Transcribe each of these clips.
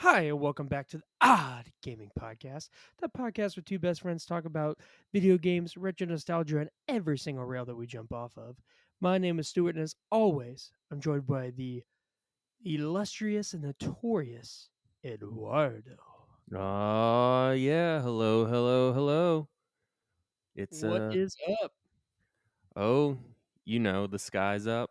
Hi, and welcome back to the Odd Gaming Podcast, the podcast where two best friends talk about video games, retro nostalgia, and every single rail that we jump off of. My name is Stuart, and as always, I'm joined by the illustrious and notorious Eduardo. Oh yeah, hello, hello, hello. It's What is up? oh, the sky's up.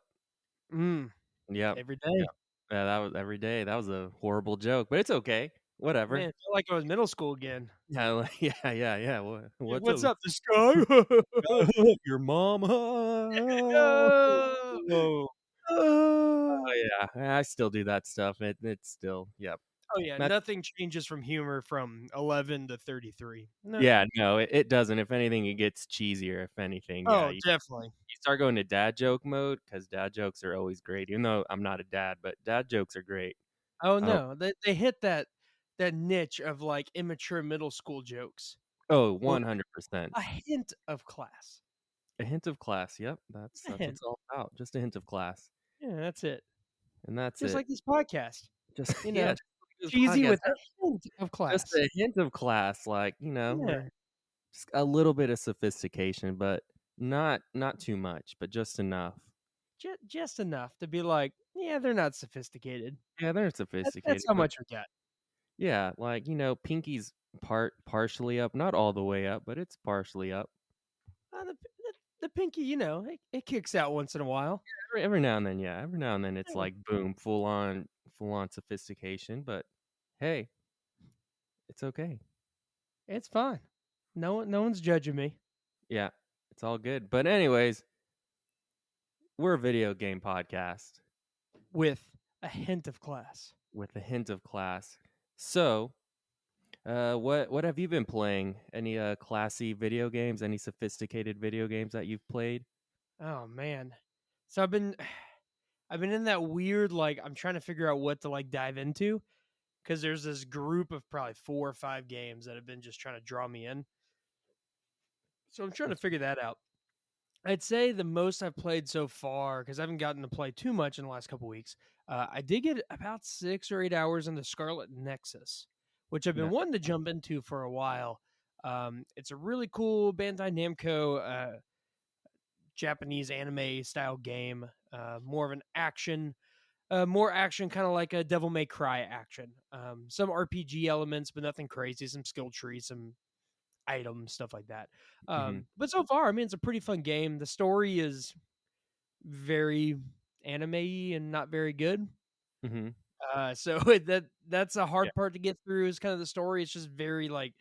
Mm, Yep, every yep. day. Yeah, that was every day. That was a horrible joke, but it's okay. Man, Whatever. I feel like I was middle school again. Yeah, yeah. What's What's up? up, the sky? Your mom? Oh, Oh, oh. yeah. I still do that stuff. It's still, yep. Oh, yeah, That's nothing changes from humor from 11 to 33. No. yeah, no, it doesn't. If anything, it gets cheesier. If anything, yeah. Oh, definitely. You start going to dad joke mode because dad jokes are always great. Even though I'm not a dad, but dad jokes are great. Oh, Oh, no, they hit that niche of, like, immature middle school jokes, oh, but 100%. a hint of class. A hint of class. Yep, Just a that's what hint. it's all about. Just a hint of class, Yeah, that's it. and that's Just it. like this podcast, Just you yeah, know, just like this cheesy podcast. with a hint of Just class. a hint of class, like we're Yeah, just a little bit of sophistication, but not too much, but just enough. just enough to be like, "Yeah, they're not sophisticated." Yeah, they're That's sophisticated, how but much we got. yeah, like Pinky's partially up, not all the way up, but it's partially up. The pinky, it kicks out once in a while. Every now and then, yeah. Every now and then it's Yeah, like boom, full on sophistication, but hey, it's okay. it's fine. No one's judging me Yeah, it's all good. But anyways, we're a video game podcast with a hint of class. with a hint of class. So, what have you been playing? Any classy video games? Any sophisticated video games that you've played? Oh, man. So I've been in that weird, like, I'm trying to figure out what to, like, dive into because there's this group of probably 4 or 5 games that have been just trying to draw me in. So I'm trying to figure that out. I'd say the most I've played so far, because I haven't gotten to play too much in the last couple weeks, I did get about 6 or 8 hours into Scarlet Nexus, which I've been No. wanting to jump into for a while. It's a really cool Bandai Namco Japanese anime style game, more of an action more action, kind of like a Devil May Cry action. Some RPG elements, but nothing crazy. Some skill trees, some items, stuff like that. Mhm. But so far, I mean, it's a pretty fun game. The story is very anime-y and not very good. Mhm. So that's a Yeah. hard part to get through. Is kind of the story. It's just very like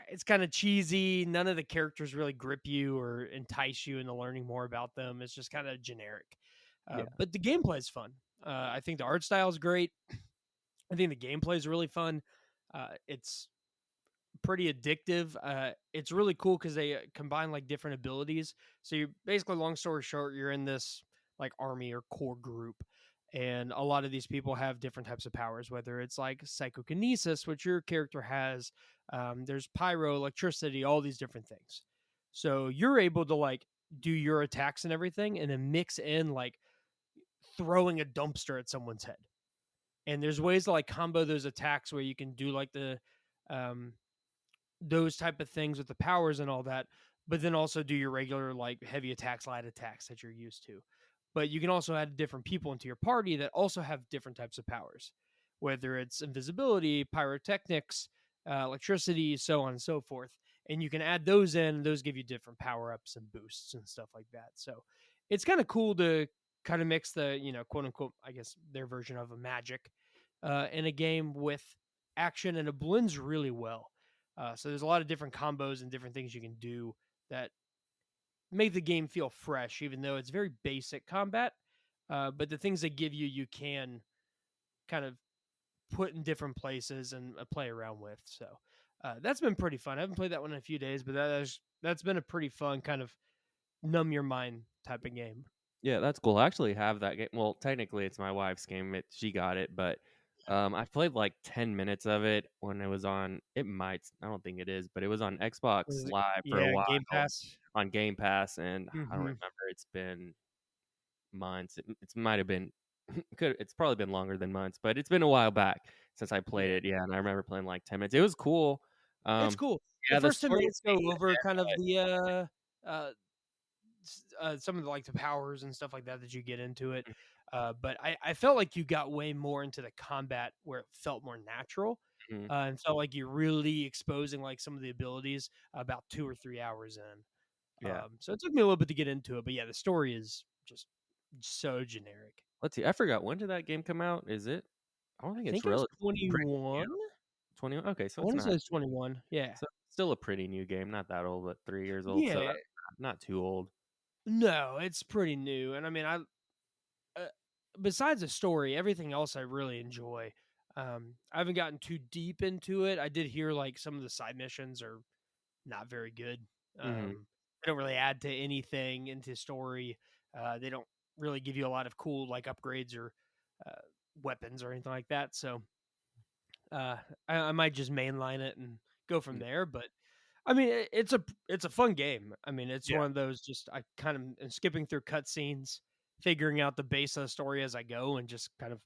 it's kind of cheesy. None of the characters really grip you or entice you into learning more about them. It's just kind of generic. Yeah. But the gameplay is fun. I think the art style is great. I think the gameplay is really fun. It's pretty addictive. It's really cool because they combine like different abilities. So you basically, long story short, you're in this like army or core group, and a lot of these people have different types of powers. Whether it's like psychokinesis, which your character has, there's pyro, electricity, all these different things. So you're able to like do your attacks and everything, and then mix in like throwing a dumpster at someone's head. And there's ways to like combo those attacks where you can do like the um those type of things with the powers and all that, but then also do your regular like heavy attacks, light attacks that you're used to. But you can also add different people into your party that also have different types of powers, whether it's invisibility, pyrotechnics, electricity, so on and so forth. And you can add those in, those give you different power ups and boosts and stuff like that. So it's kind of cool to kind of mix the, quote unquote, I guess their version of a magic in a game with action, and it blends really well. So there's a lot of different combos and different things you can do that make the game feel fresh, even though it's very basic combat. But the things they give you, you can kind of put in different places and play around with. So that's been pretty fun. I haven't played that one in a few days, but that's been a pretty fun kind of numb your mind type of game. Yeah, that's cool. I actually have that game. Well, technically, it's my wife's game. She got it, but I played like 10 minutes of it when it was on. It might, I don't think it is, but it was on Xbox Live for a Yeah, while Game Pass. on Game Pass, and I don't Hmm. remember. It's been months. It might have been, it's probably been longer than months, but it's been a while back. since I played Yeah. it. Yeah, and I remember playing like 10 minutes. It was cool. It's Um, cool. The yeah, the first 10 story minutes is go getting over there, kind of but the, some of the, like, the powers and stuff like that you get into it. But I felt like you got way more into the combat where it felt more natural, mhm, and felt like you're really exposing, like, some of the abilities about 2 or 3 hours in. yeah. So it took me a little bit to get into it, but yeah, the story is just so generic. Let's see. I forgot when did that game come out? Is it? I don't I think it's think it was pretty 21? new. 20. Okay, so I it's wanna say not. it's 21, yeah. So still a pretty new game, not that old, but 3 years old. So Yeah. that's not too old. No, it's pretty new, and I mean, uh, besides the story, everything else I really enjoy. I haven't gotten too deep into it. I did hear, like, some of the side missions are not very good. Hmm. They don't really add to anything into story. They don't really give you a lot of cool, like, upgrades or, uh, weapons or anything like that, so, uh, I might just mainline it and go from there, but I mean, it's a fun game. I mean, it's Yeah. one of those just I kind of am skipping through cutscenes, figuring out the base of the story as I go, and just kind of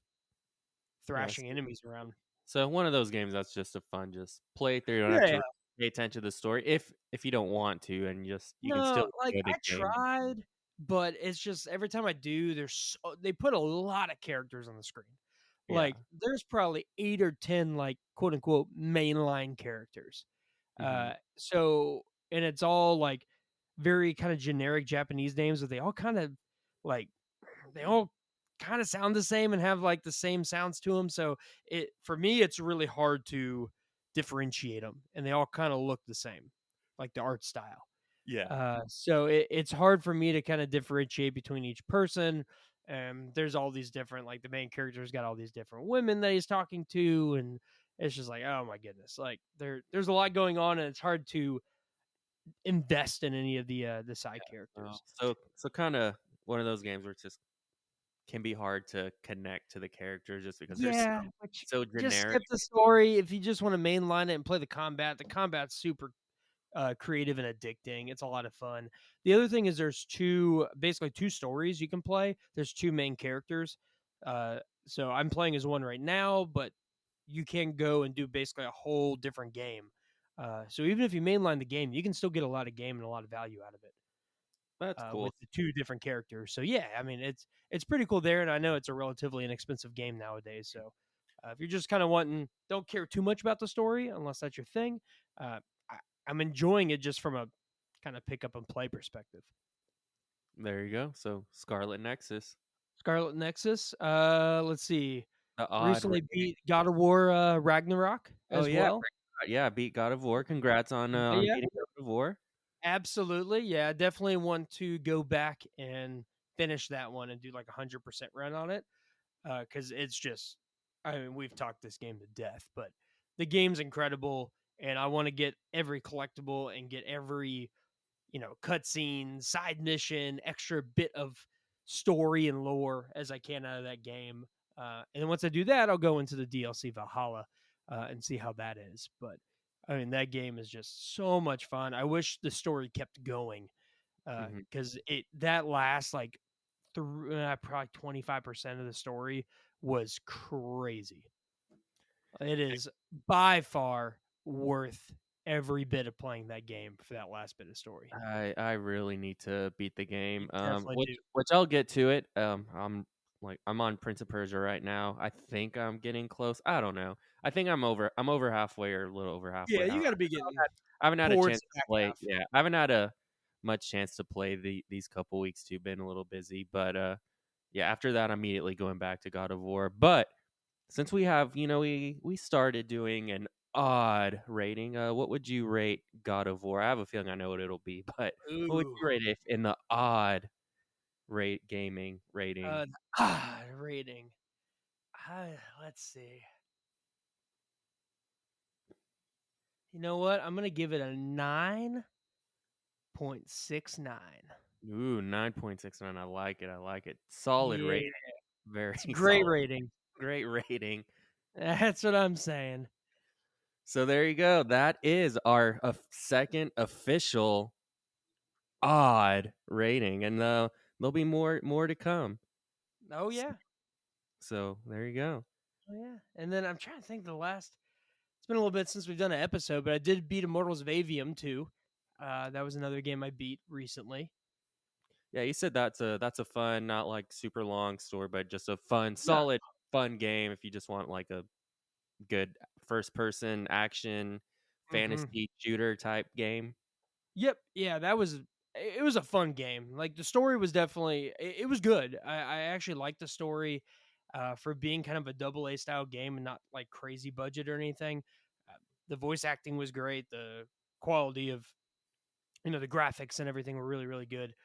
Yeah. thrashing enemies around. So one of those games that's just a fun, just play through. You don't have Yeah. to pay attention to the story if you don't want to, and you can still No, like, enjoy the I game. tried, but it's just every time I do, they put a lot of characters on the screen. Yeah. Like, there's probably 8 or 10, like, quote unquote mainline characters. Hmm. So and it's all like very kind of generic Japanese names, but like they all kind of sound the same and have like the same sounds to them. So it for me, it's really hard to differentiate them, and they all kind of look the same, like the art style. Yeah. So it's hard for me to kind of differentiate between each person. There's all these different, like the main character's got all these different women that he's talking to, and it's just like, oh my goodness, like there's a lot going on, and it's hard to invest in any of the side Oh, characters. so kind of one of those games where it's just can be hard to connect to the characters just because they're Yeah, which so just generic. skip the story if you just want to mainline it and play the combat. The combat's super creative and addicting. It's a lot of fun. The other thing is there's basically two stories you can play. There's two main characters. So I'm playing as one right now, but you can go and do basically a whole different game. So even if you mainline the game, you can still get a lot of game and a lot of value out of it That's cool. with the two different characters. So yeah, I mean it's pretty cool there, and I know it's a relatively inexpensive game nowadays. So if you're just kind of don't care too much about the story unless that's your thing. Uh, I'm enjoying it just from a kind of pick up and play perspective. There you go. So Scarlet Nexus, Scarlet Nexus. Let's see. the odd. Recently beat God of War Ragnarok Oh as yeah, well. yeah. Beat God of War. Congrats on Yeah, beating God of War. absolutely. Yeah, I definitely want to go back and finish that one and do like 100% run on it because it's just. I mean, we've talked this game to death, but the game's incredible, and I want to get every collectible and get every cutscene, side mission, extra bit of story and lore as I can out of that game. And then once I do that, I'll go into the DLC Valhalla and see how that is. But I mean, that game is just so much fun. I wish the story kept going Hmm. because it that last like probably 25% of the story was crazy. It is by far worth every bit of playing that game for that last bit of story. I really need to beat the You game. definitely Which do. I'll get to it. I'm on Prince of Persia right now. I think I'm getting close. I don't know. I think I'm over halfway or a little over Yeah, halfway. you gotta be getting I haven't had a towards chance the to back play. half. Yeah, I haven't had a much chance to play these couple weeks too. Been a little busy, but yeah. After that, I'm immediately going back to God of War. But since we have, we started doing an odd rating. What would you rate God of War? I have a feeling I know what it'll be, but what would Ooh. you rate it if in the odd rate gaming rating? Rating. Let's see. You know what? I'm gonna give it a 9.69. Ooh, 9.69. I like it. I like it. Solid Yeah, rating. Very it's a great solid. rating. Great rating. That's what I'm saying. So there you go. That is our second official odd rating, and there'll be more to come. Oh S- yeah. So there you go. Oh yeah, and then I'm trying to think the last. It's been a little bit since we've done an episode, but I did beat Immortals of Avium too. That was another game I beat recently. Yeah, you said that's a fun, not like super long story, but just a fun, Yeah. solid, fun game if you just want like a good first person action hmm fantasy shooter type game. Yep. Yeah, that was it was a fun game. Like the story was definitely it was good. I actually liked the story for being kind of a double A style game and not like crazy budget or anything. Uh, the voice acting was great. The quality of the graphics and everything were really really good.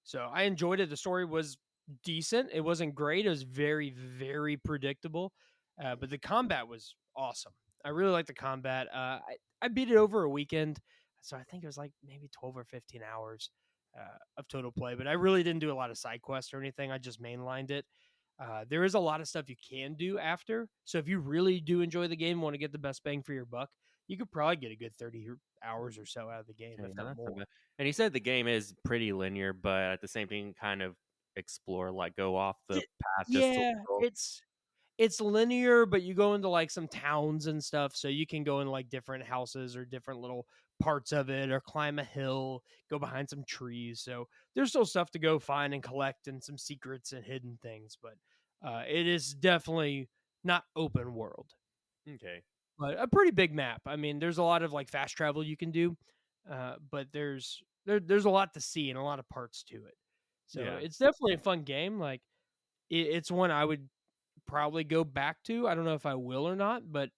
So I enjoyed it. The story was decent. It wasn't great. It was very very predictable, but the combat was awesome. I really liked the combat. I beat it over a weekend, so I think it was like maybe 12 or 15 hours of total play. But I really didn't do a lot of side quests or anything. I just mainlined it. There is a lot of stuff you can do after. So if you really do enjoy the game, want to get the best bang for your buck, you could probably get a good 30 hours or so out of the game, Okay, if yeah, not that's not more. bad. And you said the game is pretty linear, but at the same time, kind of explore, like go off the It, path just a yeah, little. it's linear, but you go into like some towns and stuff, so you can go in like different houses or different little parts of it, or climb a hill, go behind some trees. So there's still stuff to go find and collect, and some secrets and hidden things. But it is definitely not open world, Okay. but a pretty big map. I mean, there's a lot of like fast travel you can do, but there's a lot to see and a lot of parts to it. So Yeah. it's definitely a fun game. Like it's one I would probably go back to. I don't know if I will or not, but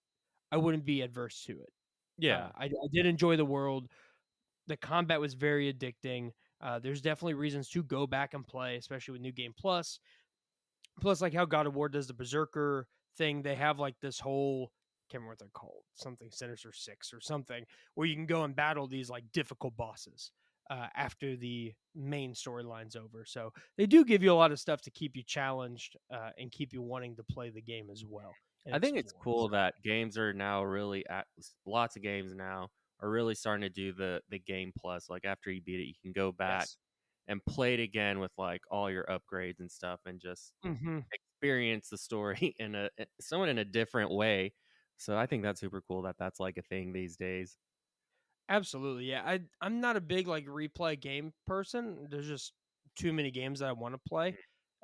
I wouldn't be adverse to it. Yeah. I did enjoy the world. The combat was very addicting. There's definitely reasons to go back and play, especially with New Game Plus. Plus, like how God of War does the Berserker thing, they have like this whole can't remember what they're called, something Sinister Six or something, where you can go and battle these like difficult bosses after the main storyline's over. So they do give you a lot of stuff to keep you challenged and keep you wanting to play the game as well and I think it's explore. cool So that games are now really lots of games now are really starting to do the game plus. Like after you beat it, you can go back yes, and play it again with like all your upgrades and stuff and just hmm experience the story in a somewhat in a different way. So I think that's super cool that that's like a thing these days. absolutely, yeah. I'm not a big like replay game person. There's just too many games that I want to play.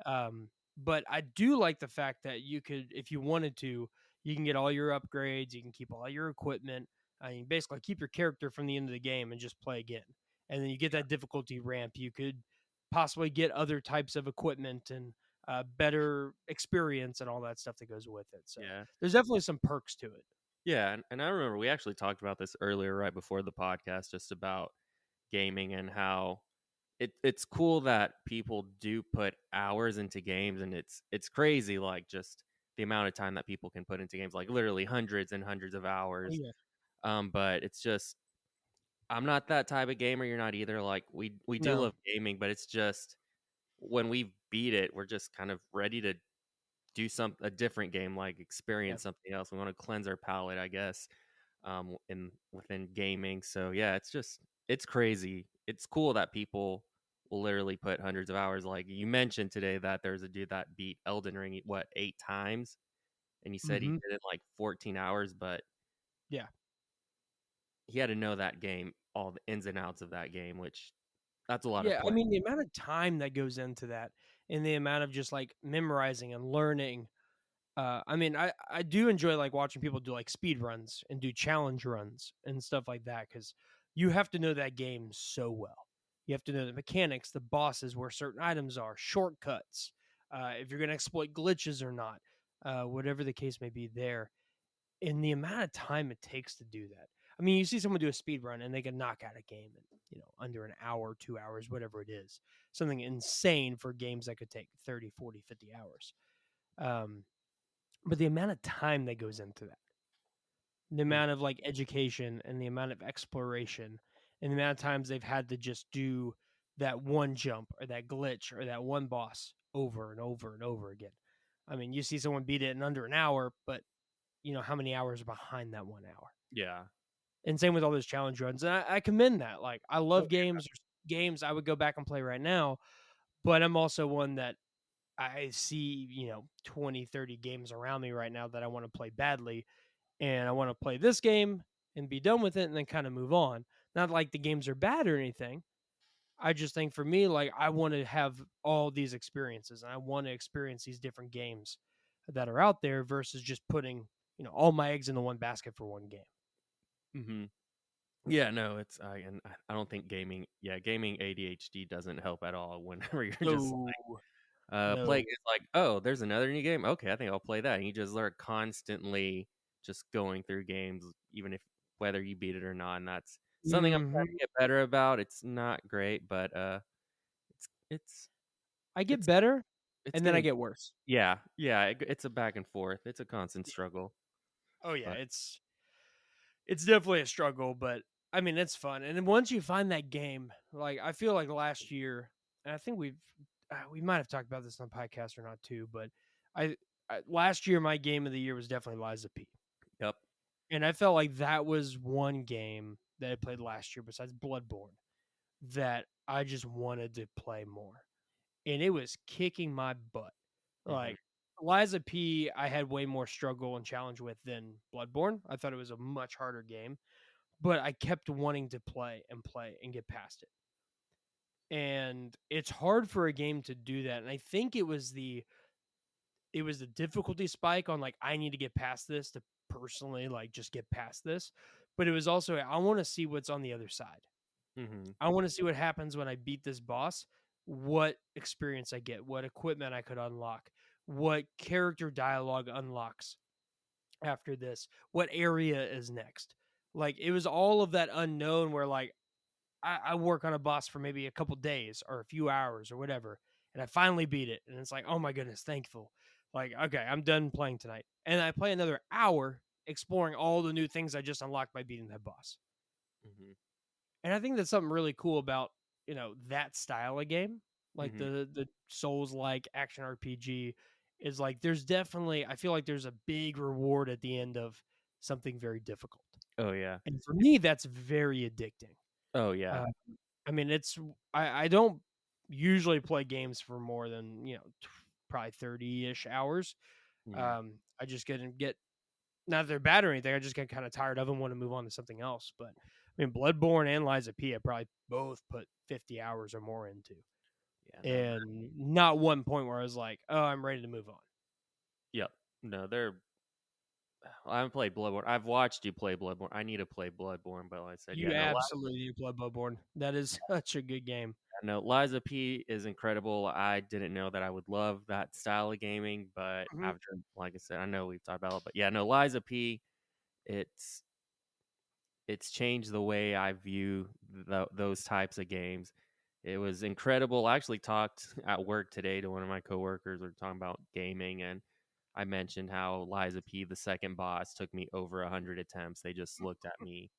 Um, but I do like the fact that you could, if you wanted to, you can get all your upgrades, you can keep all your equipment, you can basically keep your character from the end of the game and just play again. And then you get that difficulty ramp. You could possibly get other types of equipment and better experience and all that stuff that goes with it. So Yeah. there's definitely some perks to it. Yeah, and I remember we actually talked about this earlier right before the podcast just about gaming and how it's cool that people do put hours into games and it's crazy like just the amount of time that people can put into games like literally hundreds and hundreds of Oh, hours. yeah. But it's just I'm not that type of gamer, you're not either. Like we do No. love gaming, but it's just when we beat it, we're just kind of ready to do some a different game, like Yeah. experience something else. We want to cleanse our palate, I guess, in within gaming. So yeah, it's crazy. It's cool that people will literally put hundreds of hours. Like you mentioned today that there's a dude that beat Elden Ring what 8 times, and he said he hmm did it in like 14 hours, but Yeah. he had to know that game, all the ins and outs of that game, which that's a lot of Yeah, I play. mean, the amount of time that goes into that and the amount of just like memorizing and learning. I mean, I do enjoy like watching people do like speed runs and do challenge runs and stuff like that because you have to know that game so well. You have to know the mechanics, the bosses, where certain items are, shortcuts, if you're going to exploit glitches or not, whatever the case may be there. And the amount of time it takes to do that. I mean, you see someone do a speed run and they can knock out a game in, under an hour, 2 hours, whatever it is. Something insane for games that could take 30, 40, 50 hours. Um, but the amount of time that goes into that, the Mm, amount of like education and the amount of exploration and the amount of times they've had to just do that one jump or that glitch or that one boss over and over and over again. I mean, you see someone beat it in under an hour, but how many hours are behind that 1 hour? yeah. And same with all those challenge runs. And I commend that. Like, I Oh, love games. There's games I would go back and play right now, but I'm also one that I see, 20, 30 games around me right now that I want to play badly, and I want to play this game and be done with it and then kind of move on. Not like the games are bad or anything. I just think for me, like, I want to have all these experiences and I want to experience these different games that are out there versus just putting, all my eggs in the one basket for one game. Hmm. Yeah, no, it's I don't think gaming. Yeah, gaming ADHD doesn't help at all. Whenever you're just No, playing, no. it's like, oh, there's another new game. Okay, I think I'll play that. And you just learn constantly just going through games, even if whether you beat it or not. And that's something I'm trying to Hmm. get better about. It's not great, but it's I get it's better it's and then I getting get worse. yeah, yeah. It's a back and forth. It's a constant struggle. Oh yeah, But it's definitely a struggle, but I mean it's fun. And then once you find that game, like I feel like last year, and I think we might have talked about this on the podcast or not too, but I, last year my game of the year was definitely Liza P. yep. And I felt like that was one game that I played last year besides Bloodborne that I just wanted to play more. And it was kicking my butt. Hmm. Like Liza P, I had way more struggle and challenge with than Bloodborne. I thought it was a much harder game, but I kept wanting to play and get past it. And it's hard for a game to do that. And I think it was the difficulty spike on like I need to get past this to personally like just get past this. But it was also I want to see what's on the other side. Hmm. I want to see what happens when I beat this boss, what experience I get, what equipment I could unlock, what character dialogue unlocks after this, what area is next. Like it was all of that unknown where like I work on a boss for maybe a couple days or a few hours or whatever, and I finally beat it. And it's like, oh my goodness, thankful. Like, okay, I'm done playing tonight. And I play another hour exploring all the new things I just unlocked by beating that boss. Hmm. And I think that's something really cool about, that style of game, like Hmm. the Souls like action RPG is like there's definitely I feel like there's a big reward at the end of something very difficult. Oh yeah. And for me that's very addicting. Oh yeah. Uh, I mean, I don't usually play games for more than probably 30-ish hours. Hmm. I just get not that they're bad or anything. I just get kind of tired of them, want to move on to something else. But I mean, Bloodborne and Liza P, I probably both put 50 hours or more into, Yeah. No. and not one point where I was like, oh, I'm ready to move on. Yep. No, they're. I haven't played Bloodborne. I've watched you play Bloodborne. I need to play Bloodborne, but like I said, You absolutely need to play Bloodborne. That is such a good game. no, Liza P is incredible. I didn't know that I would love that style of gaming, but Mhm. after, like I said, I know we've talked about it, but yeah, no, Liza P, it's it's changed the way I view those types of games. It was incredible. I actually talked at work today to one of my coworkers. We were talking about gaming, and I mentioned how Liza P, the second boss, took me over 100 attempts. They just looked at me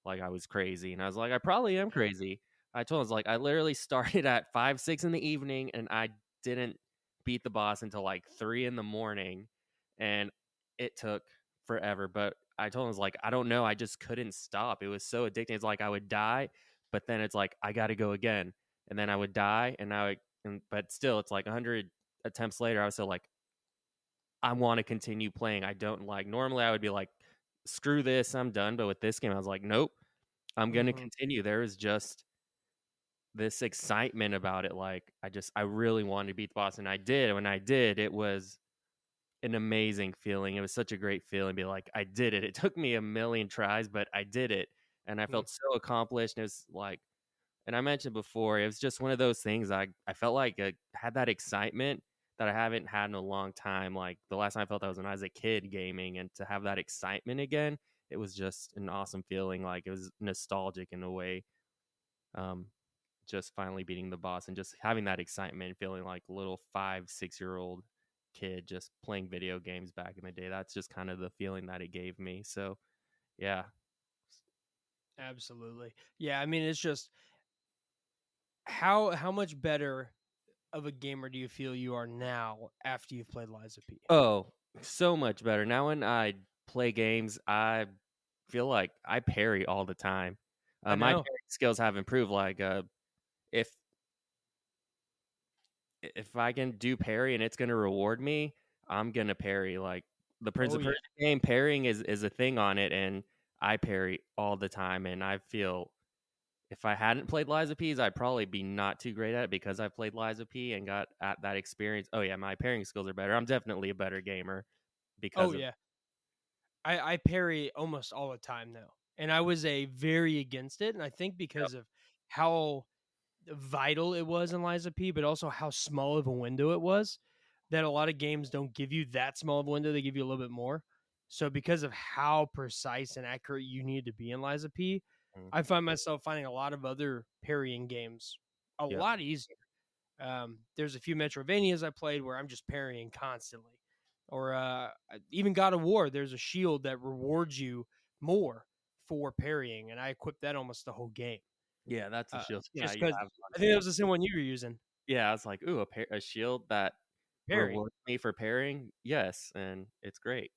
like I was crazy, and I was like, I probably am crazy. I told him, I was like, I literally started at 5, 6 in the evening, and I didn't beat the boss until like 3 in the morning, and it took forever. But I told him, I was like, I don't know, I just couldn't stop. It was so addicting. It's like I would die, but then it's like I got to go again, and then I would die, and but still, it's like 100 attempts later, I was still like, I want to continue playing. I don't like. Normally, I would be like, screw this, I'm done. But with this game, I was like, nope, I'm gonna Mhm. continue. There is just this excitement about it. Like I really wanted to beat the boss, and I did. When I did, it was an amazing feeling. It was such a great feeling. Be like, I did it. It took me a million tries, but I did it, and I Mm. felt so accomplished. And it was like, and I mentioned before, it was just one of those things. I felt like I had that excitement that I haven't had in a long time. Like the last time I felt that was when I was a kid gaming, and to have that excitement again, it was just an awesome feeling. Like it was nostalgic in a way. Um, just finally beating the boss and just having that excitement, feeling like a little 5, 6 year old kid just playing video games back in the day. That's just kind of the feeling that it gave me. So yeah. Absolutely. Yeah, I mean, it's just how much better of a gamer do you feel you are now after you've played Liza P? Oh, so much better. Now when I play games, I feel like I parry all the time. I My know. parry skills have improved. Like if if I can do parry and it's gonna reward me, I'm gonna parry. Like the Prince Oh of yeah. Persia game, parrying is a thing on it, and I parry all the time. And I feel if I hadn't played Lies of P's, I'd probably be not too great at it because I played Lies of P and got at that experience. Oh yeah, my parrying skills are better. I'm definitely a better gamer Oh because of yeah. I parry almost all the time now, and I was a very against it, and I think yep. because of how vital it was in Lies of P, but also how small of a window it was. That a lot of games don't give you that small of a window; they give you a little bit more. So because of how precise and accurate you need to be in Lies of P, Mm, I find myself finding a lot of other parrying games a yep. lot easier. There's a few Metrovanias I played where I'm just parrying constantly, or even God of War. There's a shield that rewards you more for parrying, and I equipped that almost the whole game. Yeah, that's a shield. Yeah, Just you because have on I think that Switch. was the same one you were using, Yeah, I was like, ooh, a shield that parry. rewards me for parrying. Yes, and it's great.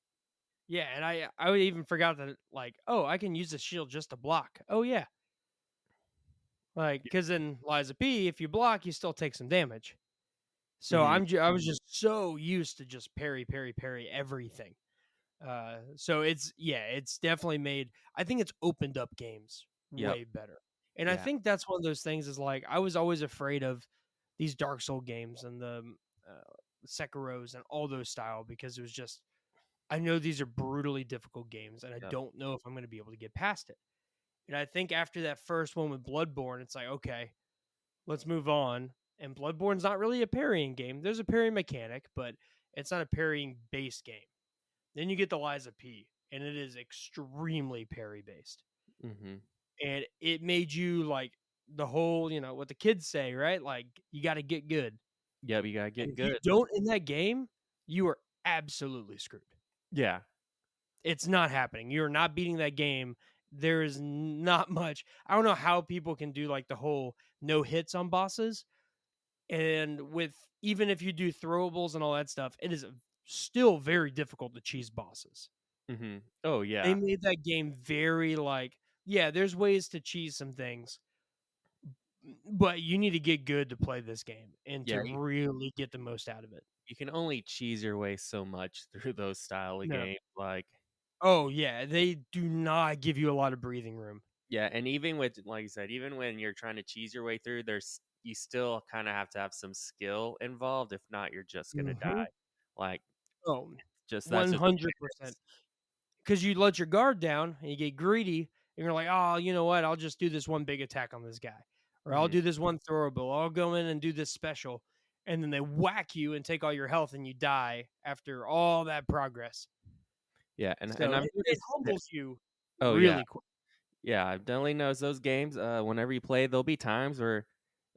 Yeah, and I would even forgot that like, oh, I can use the shield just to block. Oh yeah, like because in Liza P, if you block, you still take some damage. So Mm-hmm. I was just so used to just parry, parry, parry everything. So it's definitely made. I think it's opened up games Yep. way better, and I Yeah. think that's one of those things. Is like I was always afraid of these Dark Soul games and the Sekiro's and all those style because it was just I know these are brutally difficult games, and I Yep. don't know if I'm going to be able to get past it. And I think after that first one with Bloodborne, it's like okay, let's move on. And Bloodborne's not really a parrying game. There's a parrying mechanic, but it's not a parrying based game. Then you get the Liza P, and it is extremely parry based. Mm-hmm. And it made you like the whole, what the kids say, right? Like you got to get good. Yep. You gotta And get if you good. don't in that game, you are absolutely screwed. Yeah. It's not happening. You're not beating that game. There is not much. I don't know how people can do like the whole no hits on bosses. And with even if you do throwables and all that stuff, it is still very difficult to cheese bosses. Mm-hmm. Oh They yeah. made that game very like, yeah, there's ways to cheese some things, but you need to get good to play this game and to Yeah. really get the most out of it. You can only cheese your way so much through those style of No. games. Like, Oh yeah, they do not give you a lot of breathing room. yeah, and even with, like you said, even when you're trying to cheese your way through, there's you still kind of have to have some skill involved. If not, you're just gonna Hmm. die. Like, Oh, just that's just the way it 100%. is. Because you let your guard down and you get greedy, and you're like, oh, you know what? I'll just do this one big attack on this guy, or I'll Mhm. do this one throwable. I'll go in and do this special, and then they whack you and take all your health, and you die after all that progress. Yeah, and So I've it noticed that. humbles you Oh yeah, really quick. yeah. I've definitely noticed those games. Whenever you play, there'll be times where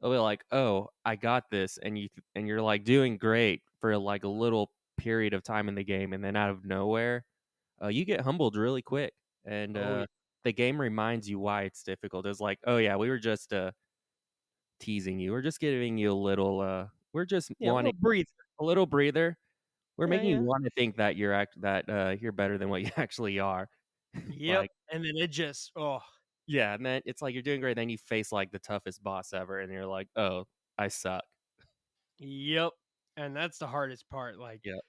they'll be like, "Oh, I got this," and you're like doing great for like a little period of time in the game, and then out of nowhere, you get humbled really quick, and Oh yeah, the game reminds you why it's difficult. It's like, oh yeah, we were just teasing you. We're just giving you a little. We're just yeah, a little wanting breather. a little breather. We're Yeah, making you yeah, want to think that you're better than what you actually are. yep. Like, And then it just, oh, yeah, and then it's like you're doing great. Then you face like the toughest boss ever, and you're like, oh, I suck. yep. And that's the hardest part. Like, Yeah,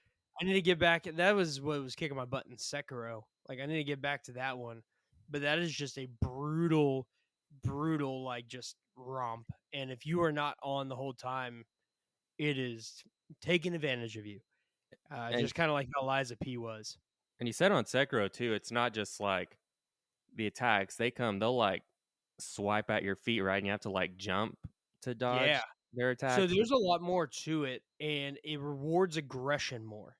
I need to get back. That was what was kicking my butt in Sekiro. Like, I need to get back to that one. But that is just a brutal, brutal, like, just romp. And if you are not on the whole time, it is taking advantage of you. and Just kind of like how Liza P was. you said on Sekiro too. It's not just like the attacks. They'll like swipe at your feet, right? And you have to like jump to Yeah. dodge their So attacks. there's a lot more to it, and it rewards aggression more.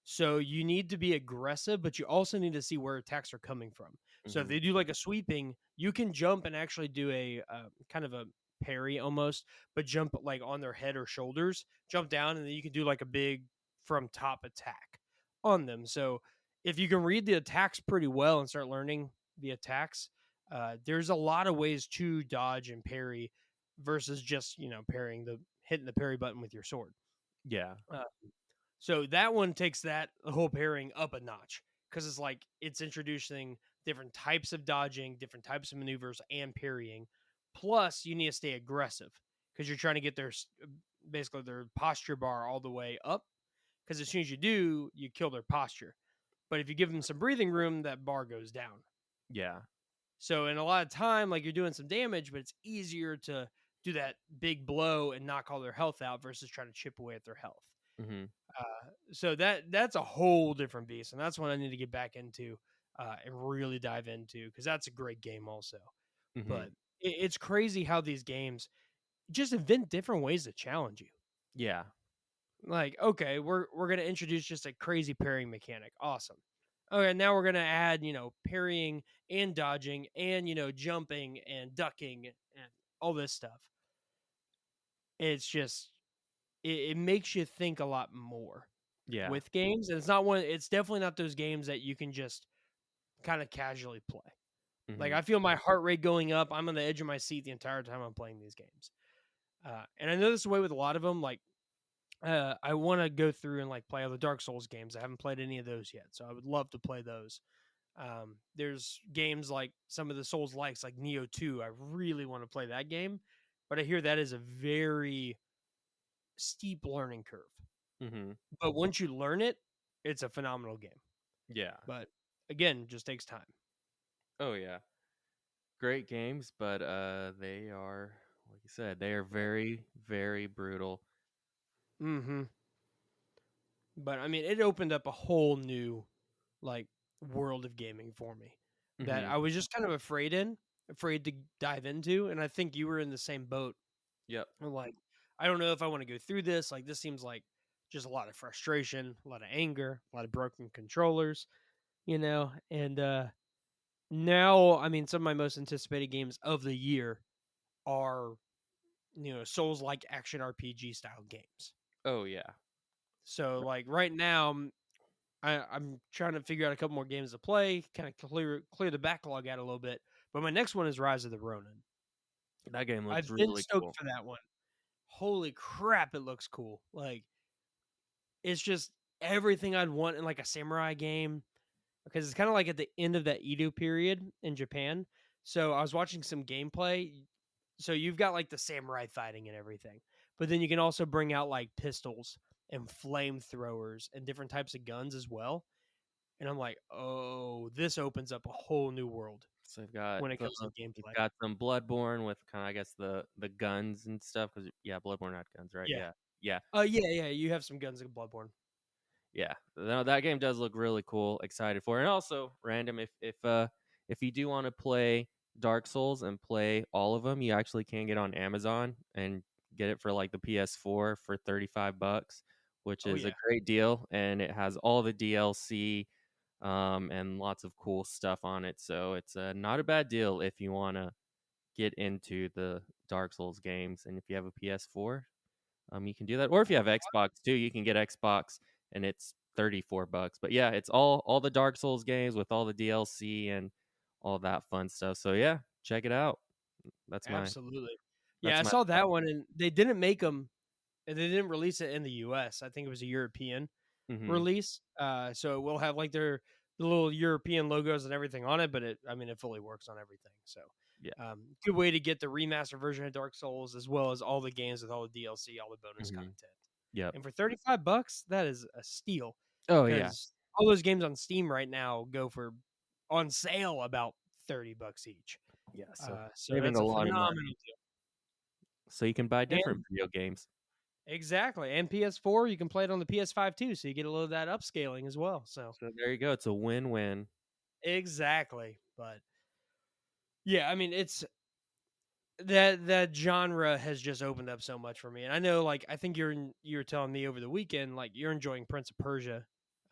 So you need to be aggressive, but you also need to see where attacks are coming from. So if Hmm. they do like a sweeping, you can jump and actually do a kind of a parry almost, but jump like on their head or shoulders, jump down, and then you can do like a big from top attack on them. So if you can read the attacks pretty well and start learning the attacks, there's a lot of ways to dodge and parry versus just parrying the hitting the parry button with your sword. Yeah, Uh, so that one takes that whole pairing up a notch because it's like it's introducing different types of dodging, different types of maneuvers, and parrying. Plus, you need to stay aggressive because you're trying to get their basically their posture bar all the way up, because as soon as you do, you kill their posture. But if you give them some breathing room, that bar goes down. Yeah. So in a lot of time, like you're doing some damage, but it's easier to do that big blow and knock all their health out versus trying to chip away at their health. Mm-hmm. So that's a whole different beast, and that's what I need to get back into and really dive into, because that's a great game also. Mm-hmm. But it's crazy how these games just invent different ways to challenge you. Yeah. Like, okay, we're gonna introduce just a crazy parrying mechanic. Awesome. Okay, now we're gonna add, parrying and dodging and jumping and ducking and all this stuff. It's just it makes you think a lot more Yeah. with games, and it's definitely not those games that you can just kind of casually play. Like, Mm-hmm. I feel my heart rate going up. I'm on the edge of my seat the entire time I'm playing these games. And I know this is the way with a lot of them. Like, I want to go through and like play all the Dark Souls games. I haven't played any of those yet, so I would love to play those. There's games like some of the Souls likes, like Neo 2. I really want to play that game, but I hear that is a very steep learning curve. Mm-hmm. But once you learn it, it's a phenomenal game. Yeah. But again, just takes time. Oh yeah. Great games, but they are, like you said, they are very, very brutal. Mm-hmm. But I mean, it opened up a whole new like world of gaming for me that Mm-hmm. I was just kind of afraid to dive into, and I think you were in the same boat. Yep. Like, I don't know if I want to go through this. Like, this seems like just a lot of frustration, a lot of anger, a lot of broken controllers, and now, I mean, some of my most anticipated games of the year are, Souls like action RPG style games. Oh yeah. So, like, right now, I'm trying to figure out a couple more games to play, kind of clear the backlog out a little bit. But my next one is Rise of the Ronin. That game looks I've been really stoked cool. for that one. Holy crap, it looks cool. Like, it's just everything I'd want in like a samurai game, because it's kind of like at the end of that Edo period in Japan. So I was watching some gameplay. So you've got like the samurai fighting and everything, but then you can also bring out like pistols and flamethrowers and different types of guns as well. And I'm like, oh, this opens up a whole new world So when it comes to you've gameplay. got some Bloodborne with kind of, I guess, the guns and stuff. Because yeah, Bloodborne had guns, right? Yeah. Yeah. Yeah. Yeah. You have some guns in Bloodborne. Yeah, no, that game does look really cool. Excited for it. And also, random, if you do want to play Dark Souls and play all of them, you actually can get on Amazon and get it for like the PS4 for $35, which Oh is a yeah, great deal, and it has all the DLC and lots of cool stuff on it. So it's not a bad deal if you want to get into the Dark Souls games, and if you have a PS4, you can do that. Or if you have Xbox too, you can get Xbox and it's $34. But yeah, it's all the Dark Souls games with all the DLC and all that fun stuff. So yeah, check it out. That's my absolutely. Yeah, that's I my saw that one, and they didn't make them. And they didn't release it in the U.S. I think it was a European mm-hmm. release. So it will have like the little European logos and everything on it, but it fully works on everything. So Yeah. good way to get the remastered version of Dark Souls, as well as all the games with all the DLC, all the bonus Mm-hmm. content. Yep. And for $35, that is a steal, Oh yeah. because all those games on Steam right now go for on sale about $30 each. Yeah. So So saving that's a a lot of phenomenal money. deal. So you can buy different And video games. exactly, and PS4, you can play it on the PS5 too, so you get a little of that upscaling as well. So So there you go. It's a win-win. exactly, but yeah, I mean, it's that genre has just opened up so much for me. And I know, like, I think you were telling me over the weekend, like, you're enjoying Prince of Persia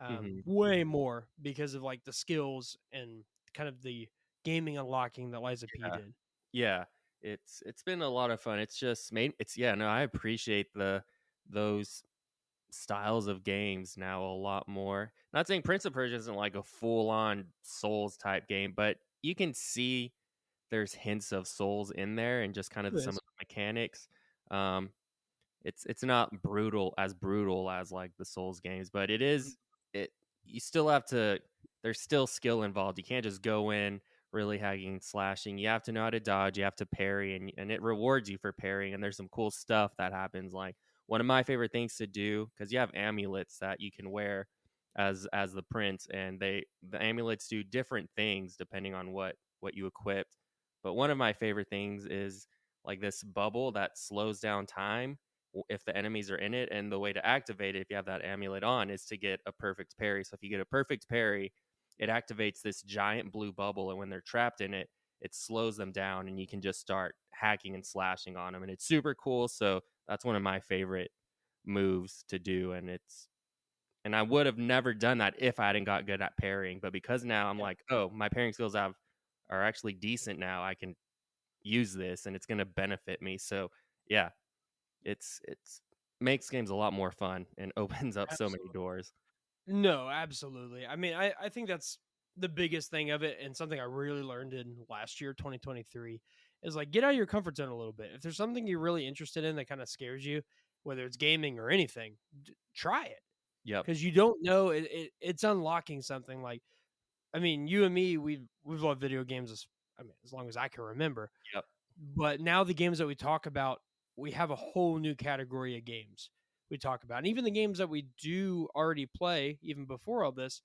Mm-hmm. way more because of like the skills and kind of the gaming unlocking that Liza P Yeah. did. Yeah. It's been a lot of fun. It's just made it's yeah, no, I appreciate those styles of games now a lot more. Not saying Prince of Persia isn't like a full on Souls type game, but you can see there's hints of Souls in there and just kind of It some is. of the mechanics. Um, it's not brutal as like the Souls games, but it is it. You still have to. There's still skill involved. You can't just go in really hacking slashing. You have to know how to dodge. You have to parry, and it rewards you for parrying. And there's some cool stuff that happens like one of my favorite things to do, because you have amulets that you can wear as the prince, and the amulets do different things depending on what you equipped. But one of my favorite things is like this bubble that slows down time if the enemies are in it, and the way to activate it if you have that amulet on is to get a perfect parry. So if you get a perfect parry, it activates this giant blue bubble, and when they're trapped in it, it slows them down, and you can just start hacking and slashing on them, and it's super cool. So that's one of my favorite moves to do, and I would have never done that if I hadn't got good at parrying. But because now I'm Yeah, like, oh, my parrying skills are actually decent now. I can use this, and it's going to benefit me. So yeah, it's makes games a lot more fun and opens up so many absolutely. doors. No, absolutely. I mean, I think that's the biggest thing of it, and something I really learned in last year, 2023, is like get out of your comfort zone a little bit. If there's something you're really interested in that kind of scares you, whether it's gaming or anything, try it Yep. because you don't know it's unlocking something. Like, I mean, you and me, we've loved video games I mean, as long as I can remember. Yep. But now the games that we talk about, we have a whole new category of games we talk about. And even the games that we do already play, even before all this,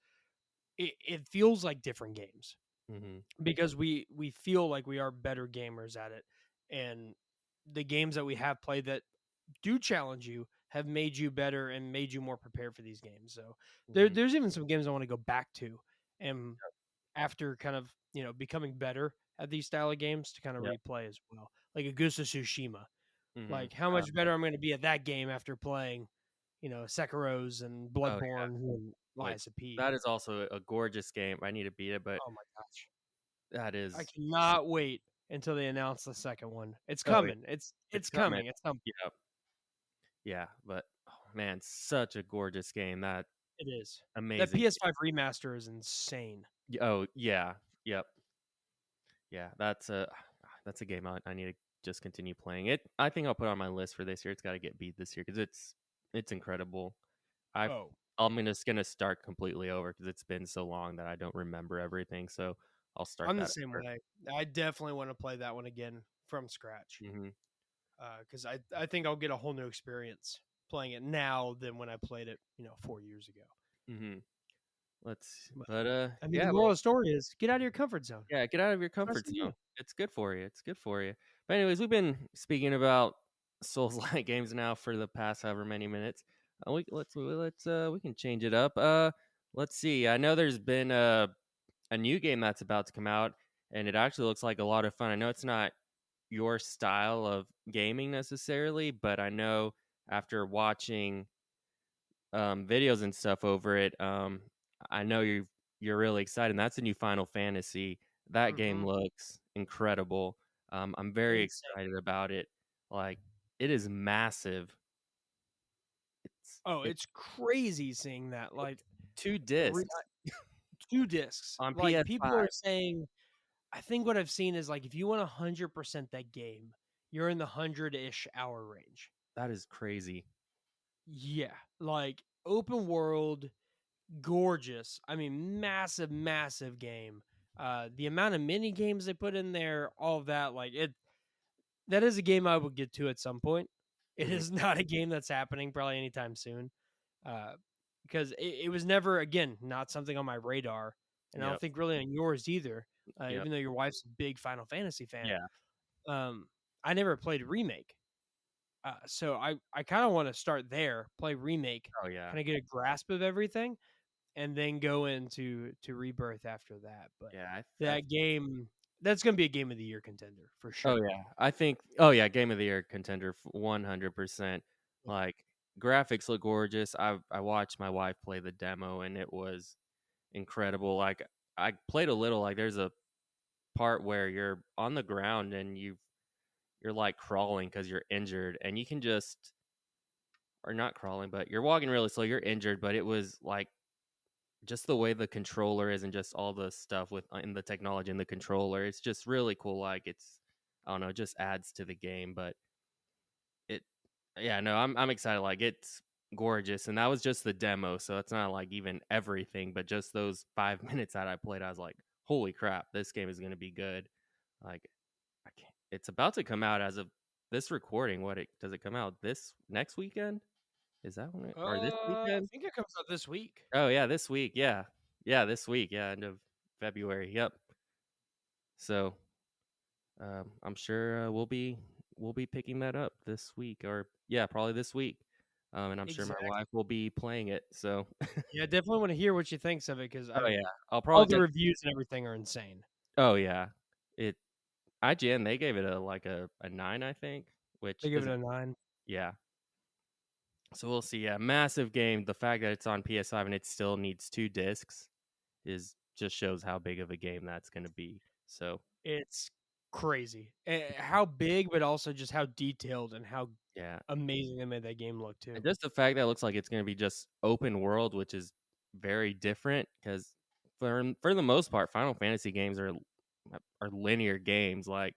it feels like different games Hmm. because we feel like we are better gamers at it. And the games that we have played that do challenge you have made you better and made you more prepared for these games. So Hmm. there's even some games I want to go back to and after kind of, becoming better at these style of games to kind of Yep. replay as well. Like a Ghost of Tsushima. Hmm. Like how much better I'm going to be at that game after playing, Sekiro's and Oh yeah. Bloodborne and Which Lies of P. that is also a gorgeous game. I need to beat it, but Oh my gosh. that I is cannot wait until they announce the second one. It's oh yeah, coming. It's it's it's coming. coming. It's coming. Yep. Yeah, but oh man, such a gorgeous game. That It is. That amazing. PS5 remaster is insane. Oh yeah. Yep. Yeah, that's a game I need to just continue playing. I think I'll put it on my list for this year. It's got to get beat this year because it's incredible. I Oh, I'm just gonna start completely over because it's been so long that I don't remember everything. So I'll start I'm the that same over. way. I definitely want to play that one again from scratch. Hmm. Because I think I'll get a whole new experience playing it now than when I played it, 4 years ago. Hmm. Let's, But but I mean, the yeah, moral well, of the story is get out of your comfort zone. yeah, get out of your Try comfort something zone. new. It's good for you. It's good for you. But anyways, we've been speaking about Souls-like games now for the past however many minutes. We can change it up. Let's see. I know there's been a new game that's about to come out, and it actually looks like a lot of fun. I know it's not your style of gaming necessarily, but I know after watching videos and stuff over it, I know you're really excited. And that's a new Final Fantasy. That game Hmm. looks incredible. I'm very Insane. excited about it. Like it is massive. It's Oh, it's it's crazy seeing that. Like it's 2 re- discs 2 discs. on Like PS5. people are saying, I think what I've seen is like if you want 100% that game, you're in the 100-ish hour range. That is crazy. Yeah, like open world, gorgeous. I mean, massive, massive game. The amount of mini games they put in there, all of that, like it. That is a game I will get to at some point. It Mhm. is not a game that's happening probably anytime soon, uh, because it was never again not something on my radar, and I don't Yep. think really on yours either. Yep. Even though your wife's a big Final Fantasy fan, Yeah. um, I never played remake. So I kind of want to start there, play remake, Oh yeah. kind of get a grasp of everything, and then go into to rebirth after that. But Yeah. that game, that's gonna be a game of the year contender for Oh sure. yeah, I think. Oh yeah, game of the year contender, 100%. Yeah. Like graphics look gorgeous. I watched my wife play the demo and it was incredible. Like I played a little. Like there's a part where you're on the ground and you're like crawling because you're injured, and you can just or not crawling, but you're walking really slow. You're injured, but it was like just the way the controller is and just all the stuff with in the technology in the controller. It's just really cool. Like it's I don't know, it just adds to the game, but it yeah, no, I'm excited. Like it's gorgeous, and that was just the demo, so it's not like even everything, but just those 5 minutes that I played, I was like, holy crap, this game is gonna be good. Like I can't, it's about to come out as of this recording, what it does it come out this next weekend? Is that when or this I weekend? think it comes out this week. Oh yeah, this week. Yeah. Yeah, this week. Yeah, end of February. Yep. So, I'm sure we'll be picking that up this week or yeah, probably this week. And I'm sure my Exactly. wife will be playing it. So, Yeah, definitely want to hear what she thinks of it because oh yeah, I'll all probably the get reviews and everything are insane. oh yeah. It IGN they gave it a 9, I think, which They give it isn't a 9. yeah. So we'll see. Yeah, massive game. The fact that it's on PS5 and it still needs 2 discs is just shows how big of a game that's going to be. So, It's crazy. How big, but also just how detailed and how yeah. amazing they made that game look And too. just the fact that it looks like it's going to be just open world, which is very different because for the most part, Final Fantasy games are linear games. Like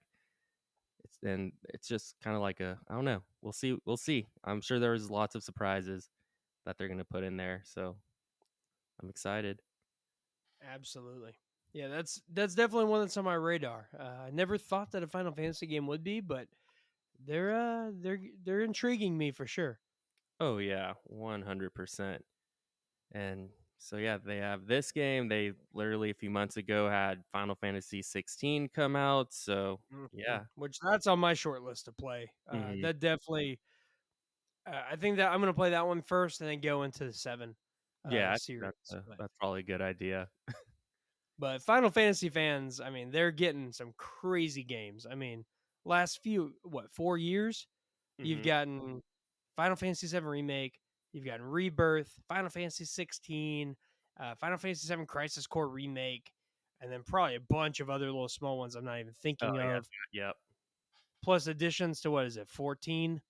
it's just kind of like a I don't know. We'll see. We'll see. I'm sure there's lots of surprises that they're going to put in there. So I'm excited. Absolutely. Yeah, that's definitely one that's on my radar. I never thought that a Final Fantasy game would be, but they're intriguing me for sure. Oh yeah, 100%. And so yeah, they have this game. They literally a few months ago had Final Fantasy 16 come out. So Mhm. yeah. Which that's on my short list to play. Hmm. That definitely. I think that I'm gonna play that one first and then go into the 7 Yeah, I think series. that's probably a good idea. But Final Fantasy fans, I mean, they're getting some crazy games. I mean, last few 4 years, you've Hmm. gotten Final Fantasy 7 remake, you've gotten Rebirth, Final Fantasy 16, Final Fantasy 7 Crisis Core remake, and then probably a bunch of other little small ones I'm not even Oh thinking yeah, of. yep. Plus additions to what is it, 14,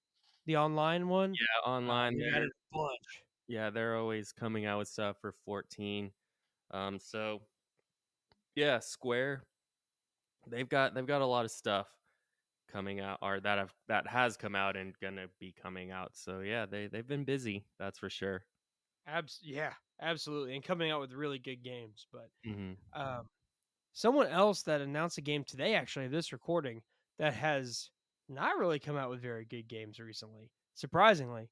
the online one. Yeah, online They've there. added a bunch. Yeah, they're always coming out with stuff for 14. So yeah, Square, they've got a lot of stuff coming out or that has come out and gonna be coming out. So yeah, they've been busy, that's for sure. Yeah, absolutely, and coming out with really good games. But Hmm. um, someone else that announced a game today, actually, this recording, that has not really come out with very good games recently, surprisingly,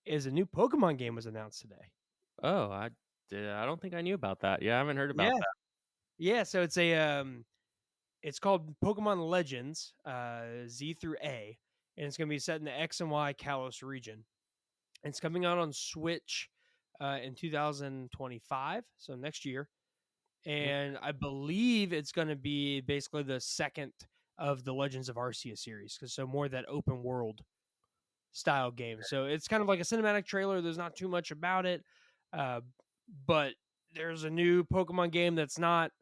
is a new Pokemon game was announced today. Oh, I don't think I knew about that. Yeah, I haven't heard about Yeah, that. yeah. So it's called Pokemon Legends, Z through A, and it's going to be set in the X and Y Kalos region. It's coming out on Switch in 2025, so next year. And I believe it's going to be basically the second of the Legends of Arceus series, because so more that open world style game. So it's kind of like a cinematic trailer. There's not too much about it, uh, but there's a new Pokemon game that's not,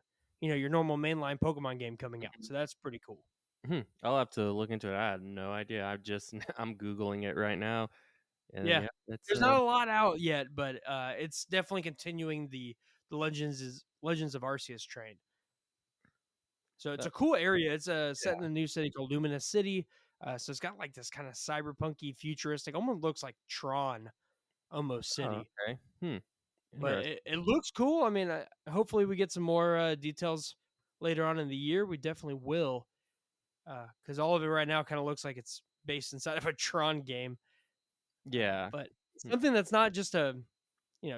your normal mainline Pokemon game coming out. So that's pretty cool. I'll have to look into it. I had no idea. I'm googling it right now, and Yeah, yeah, it's there's not a lot out yet, but it's definitely continuing the Legends of Arceus train. So it's a that, cool area. It's set in yeah. a new city called Luminous City. So it's got like this kind of cyberpunky, futuristic, almost looks like Tron, almost Oh, city. okay. But Interesting. it looks cool. I mean, hopefully we get some more details later on in the year. We definitely will, because all of it right now kind of looks like it's based inside of a Tron game. Yeah. But Hmm. something that's not just a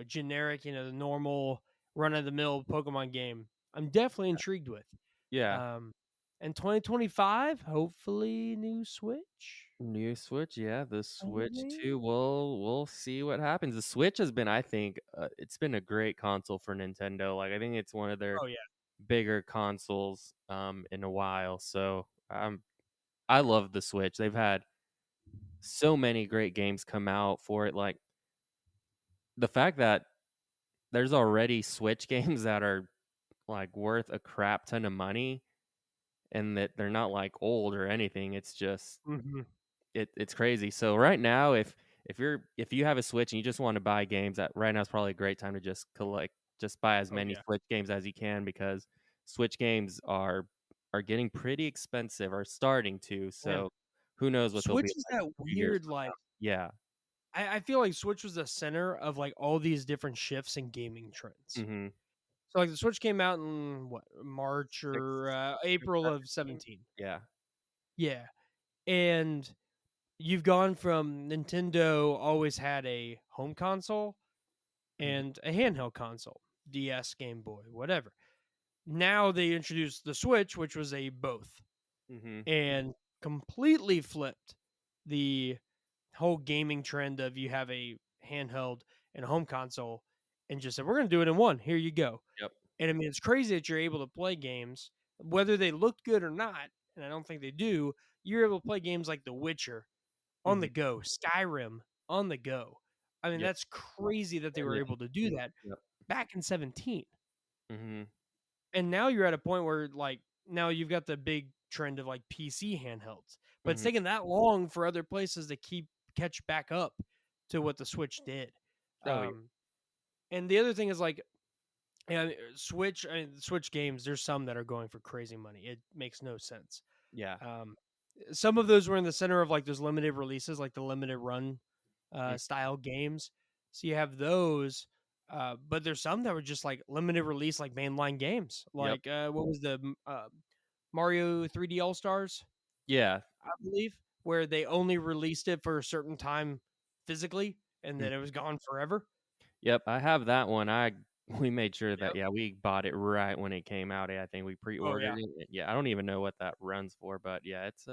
generic, the normal run of the mill Pokemon game. I'm definitely intrigued with. Yeah. Um, and 2025, hopefully, new Switch. New Switch, yeah, the Switch Maybe? 2. We'll see what happens. The Switch has been, I think, it's been a great console for Nintendo. Like I think it's one of their Oh yeah, bigger consoles in a while. So I love the Switch. They've had so many great games come out for it. Like the fact that there's already Switch games that are like worth a crap ton of money and that they're not like old or anything. It's just hmm it's crazy. So right now, if you have a Switch and you just want to buy games, that right now is probably a great time to just buy as oh many yeah, Switch games as you can because Switch games are getting pretty expensive or starting to. man. So who knows what they'll be Switch is like that a few years weird from like. now. Yeah. I feel like Switch was the center of like all these different shifts in gaming trends. Mm-hmm. So like the Switch came out in what March Six, or six or April of 17. 17. Yeah. Yeah, and you've gone from Nintendo always had a home console Mhm. and a handheld console, DS, Game Boy, whatever. Now they introduced the Switch, which was a both, Mhm. and completely flipped the whole gaming trend of you have a handheld and a home console and just said, we're going to do it in one. Here you go. Yep. And I mean, it's crazy that you're able to play games, whether they look good or not. And I don't think they do. You're able to play games like The Witcher on Mhm. the go, Skyrim on the go. I mean, Yep. that's crazy that they And were then able to do that yep. back in 17. Mhm. And now you're at a point where like now you've got the big trend of like PC handhelds. But it's Mhm. taken that long for other places to keep catch back up to what the Switch did. Oh, yeah. Um and the other thing is like and Switch Switch games, there's some that are going for crazy money. It makes no sense. Yeah. Um some of those were in the center of like those limited releases, like the limited run Mm. style games. So you have those, but there's some that were just like limited release, like mainline games. Yep. Like what was the Mario 3D All Stars, Yeah. I believe, where they only released it for a certain time physically, and Mm. then it was gone forever. Yep, I have that one. I we made sure that Yep. yeah, we bought it right when it came out. I think we Oh pre-ordered yeah. it. Yeah, I don't even know what that runs for, but yeah, it's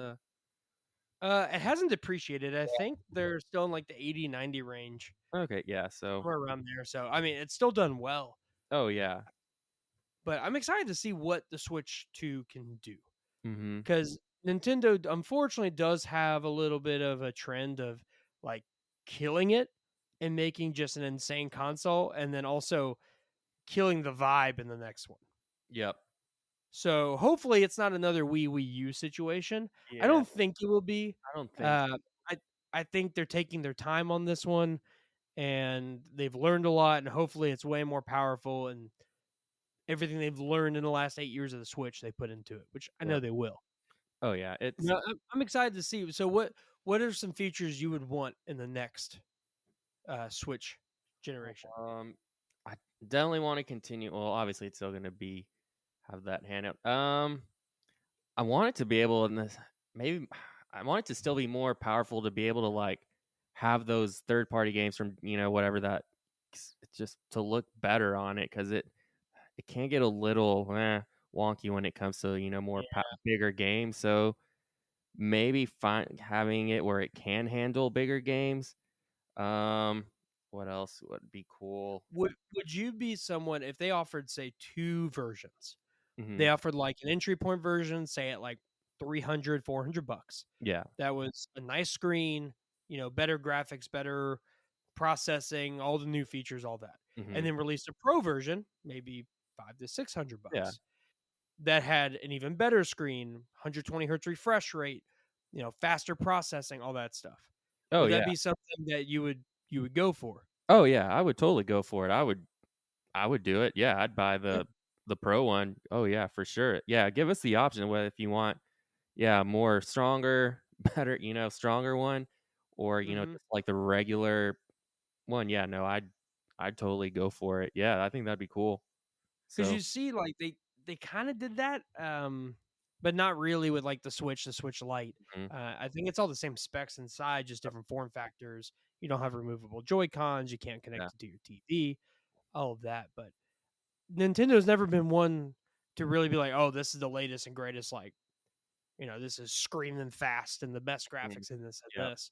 It hasn't depreciated. I think they're still in like the 80, 90 range, okay, yeah, so somewhere around there. So I mean, it's still done well. oh yeah. But I'm excited to see what the Switch 2 can do Mhm. because Nintendo unfortunately does have a little bit of a trend of like killing it and making just an insane console and then also killing the vibe in the next one. Yep. So hopefully it's not another Wii U situation. I Yeah, don't think it will be. I don't think Uh, I I think they're taking their time on this one and they've learned a lot and hopefully it's way more powerful and everything they've learned in the last 8 years of the Switch they put into it, which I know Yep. they will. Oh yeah, it's No, I'm excited to see. So what are some features you would want in the next Switch generation? um I definitely want to continue. Well, obviously it's still going to be have that handout. I want it to be able in this maybe I want it to still be more powerful to be able to like have those third party games from whatever that just to look better on it because it can get a little wonky when it comes to more Yeah. bigger games. So maybe having it where it can handle bigger games. Um, what else would be cool? Would you be someone if they offered say two versions? Hmm. They offered like an entry point version, say at like 300, $400. Yeah. That was a nice screen, better graphics, better processing, all the new features, all that. Hmm. And then released a pro version, maybe 5 to 600 Yeah. bucks. That had an even better screen, 120 hertz refresh rate, faster processing, all that stuff. Oh Would that yeah. be something that you would go for? Oh yeah. I would totally go for it. I would do it. Yeah, I'd buy Yeah. the pro one. Oh yeah, for sure. Yeah, give us the option whether if you want more stronger, better, stronger one or Mhm. just like the regular one. Yeah, no, I'd totally go for it. Yeah, I think that'd be cool. 'Cause So, you see, like, they kinda did that, but not really with, like, the Switch Lite. mhm, I think it's all the same specs inside, just different form factors. You don't have removable Joy-Cons, you can't yeah. connect it to your TV, all of that, but Nintendo's never been one to really be like, "Oh, this is the latest and greatest," like, "This is screaming fast and the best Mhm. graphics in this and Yep. this."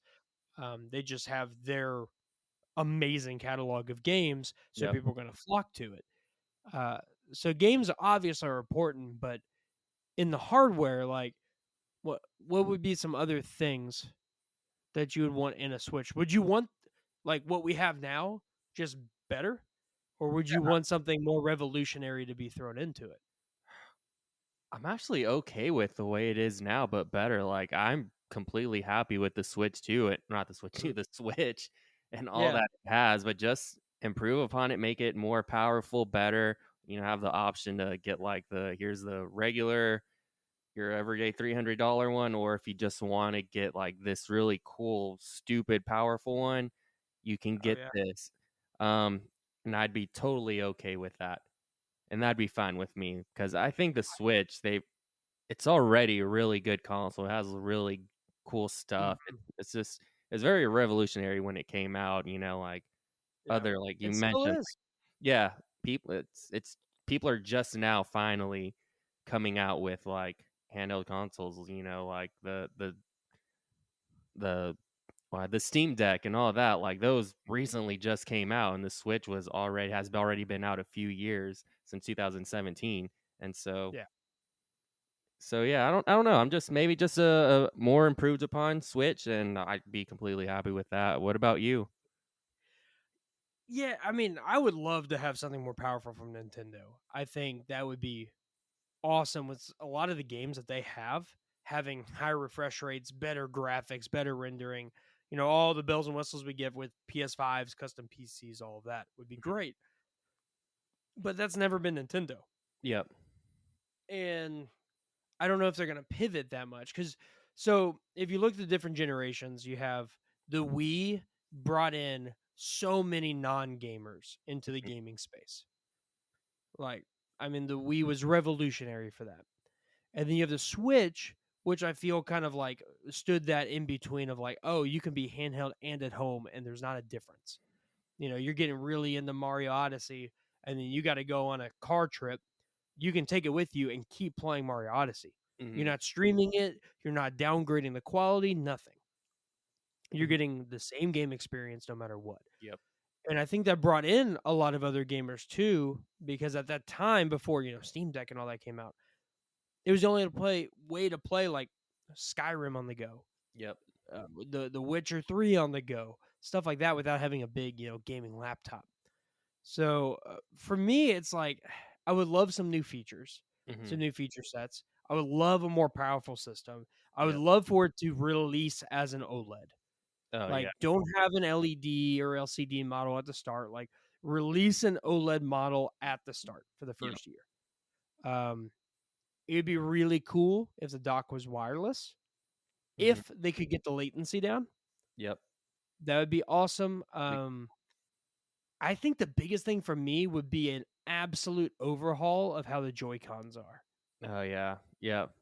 They just have their amazing catalog of games, so Yep. people are gonna flock to it. Uh, so games obviously are important, but in the hardware, like what would be some other things that you would want in a Switch? Would you want like what we have now, just better, or would you want something more revolutionary to be thrown into it? I'm actually okay with the way it is now, but better. Like I'm completely happy with the Switch 2, it not the Switch 2, the Switch and all Yeah. that it has, but just improve upon it, make it more powerful, better. Have the option to get like here's the regular, your everyday $300 one, or if you just want to get like this really cool, stupid, powerful one, you can Oh get yeah. this. Um, and I'd be totally okay with that. And that'd be fine with me because I think the Switch, it's already a really good console. It has really cool stuff. Mhm. It's just it's very revolutionary when it came out. Like Yeah. other like you It still mentioned, is. yeah, people it's people are just now finally coming out with like handheld consoles. Like the the Steam Deck and all that, like those recently just came out, and the Switch has already been out a few years since 2017, and Yeah. so yeah, I don't know. I'm just maybe just a more improved upon Switch, and I'd be completely happy with that. What about you? Yeah, I mean, I would love to have something more powerful from Nintendo. I think that would be awesome with a lot of the games that they have having high refresh rates, better graphics, better rendering, all the bells and whistles we give with PS5s, custom PCs, all of that would be great. But that's never been Nintendo. Yep. And I don't know if they're going to pivot that much so if you look at the different generations, you have the Wii brought in so many non-gamers into the gaming space. Like, I mean, the Wii was revolutionary for that. And then you have the Switch, which I feel kind of like stood that in between of like, oh, you can be handheld and at home, and there's not a difference. You're getting really into Mario Odyssey, and then you got to go on a car trip. You can take it with you and keep playing Mario Odyssey. You're Hmm. not streaming it, you're not downgrading the quality, nothing. You're Hmm. getting the same game experience no matter what. Yep. And I think that brought in a lot of other gamers too, because at that time, before Steam Deck and all that came out, it was the only way to play like Skyrim on the go, Yep. the Witcher 3 on the go, stuff like that, without having a big gaming laptop. So for me, it's like I would love some new features, Hmm. some new feature sets. I would love a more powerful system. I would Yep. love for it to release as an OLED. Oh Like, yeah. don't have an LED or LCD model at the start. Like, release an OLED model at the start for the Yep. first year. Um, it'd be really cool if the dock was wireless. Hmm. If they could get the latency down, Yep. that would be awesome. Like, I think the biggest thing for me would be an absolute overhaul of how the Joy Cons are, oh yeah. Yep.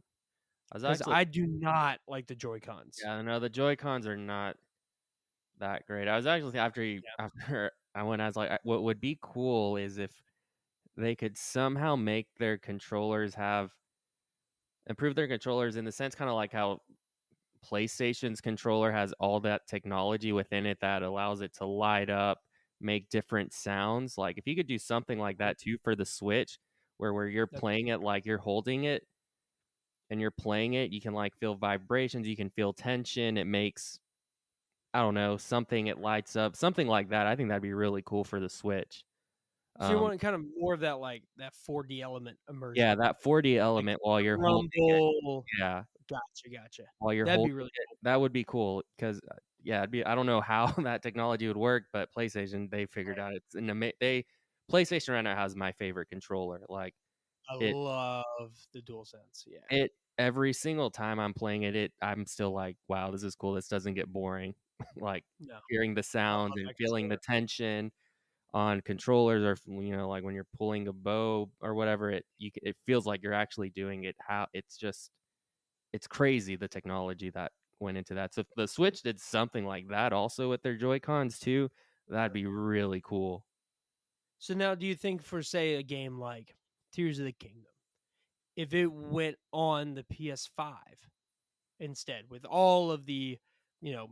I was because actually I do not like the Joy Cons. Yeah, no, the Joy Cons are not that great. I was actually Yeah, after I went, I was like, what would be cool is if they could somehow make their controllers have improve their controllers in the sense kind of like how PlayStation's controller has all that technology within it that allows it to light up, make different sounds. Like if you could do something like mhm, that too for the Switch, where you're that playing it like you're holding it and you're playing it, you can like feel vibrations, you can feel tension. It makes I don't know, something it lights up, something like that. I think that'd be really cool for the Switch. so you Um, want kind of more of that, like that 4D element yeah, immersion, that 4D like element while you're holding it. rumble. Yeah, Gotcha. while you're That'd be holding really it, cool. that would be cool. Because yeah, it'd be I don't know how that technology would work, but PlayStation, they figured Right. out it's an PlayStation right now has my favorite controller. Like, I it love the DualSense. Yeah. it every single time I'm playing I'm still like, "Wow, this is cool. This doesn't get boring." Like, No, hearing the I sound love and that feeling the controller. tension on controllers or like when you're pulling a bow or whatever it feels like you're actually doing it how it's crazy the technology that went into that. So if the Switch did something like that also with their Joy Cons too, that'd be really cool. So now, do you think for say a game like Tears of the Kingdom, if it went on the PS5 instead with all of the, you know,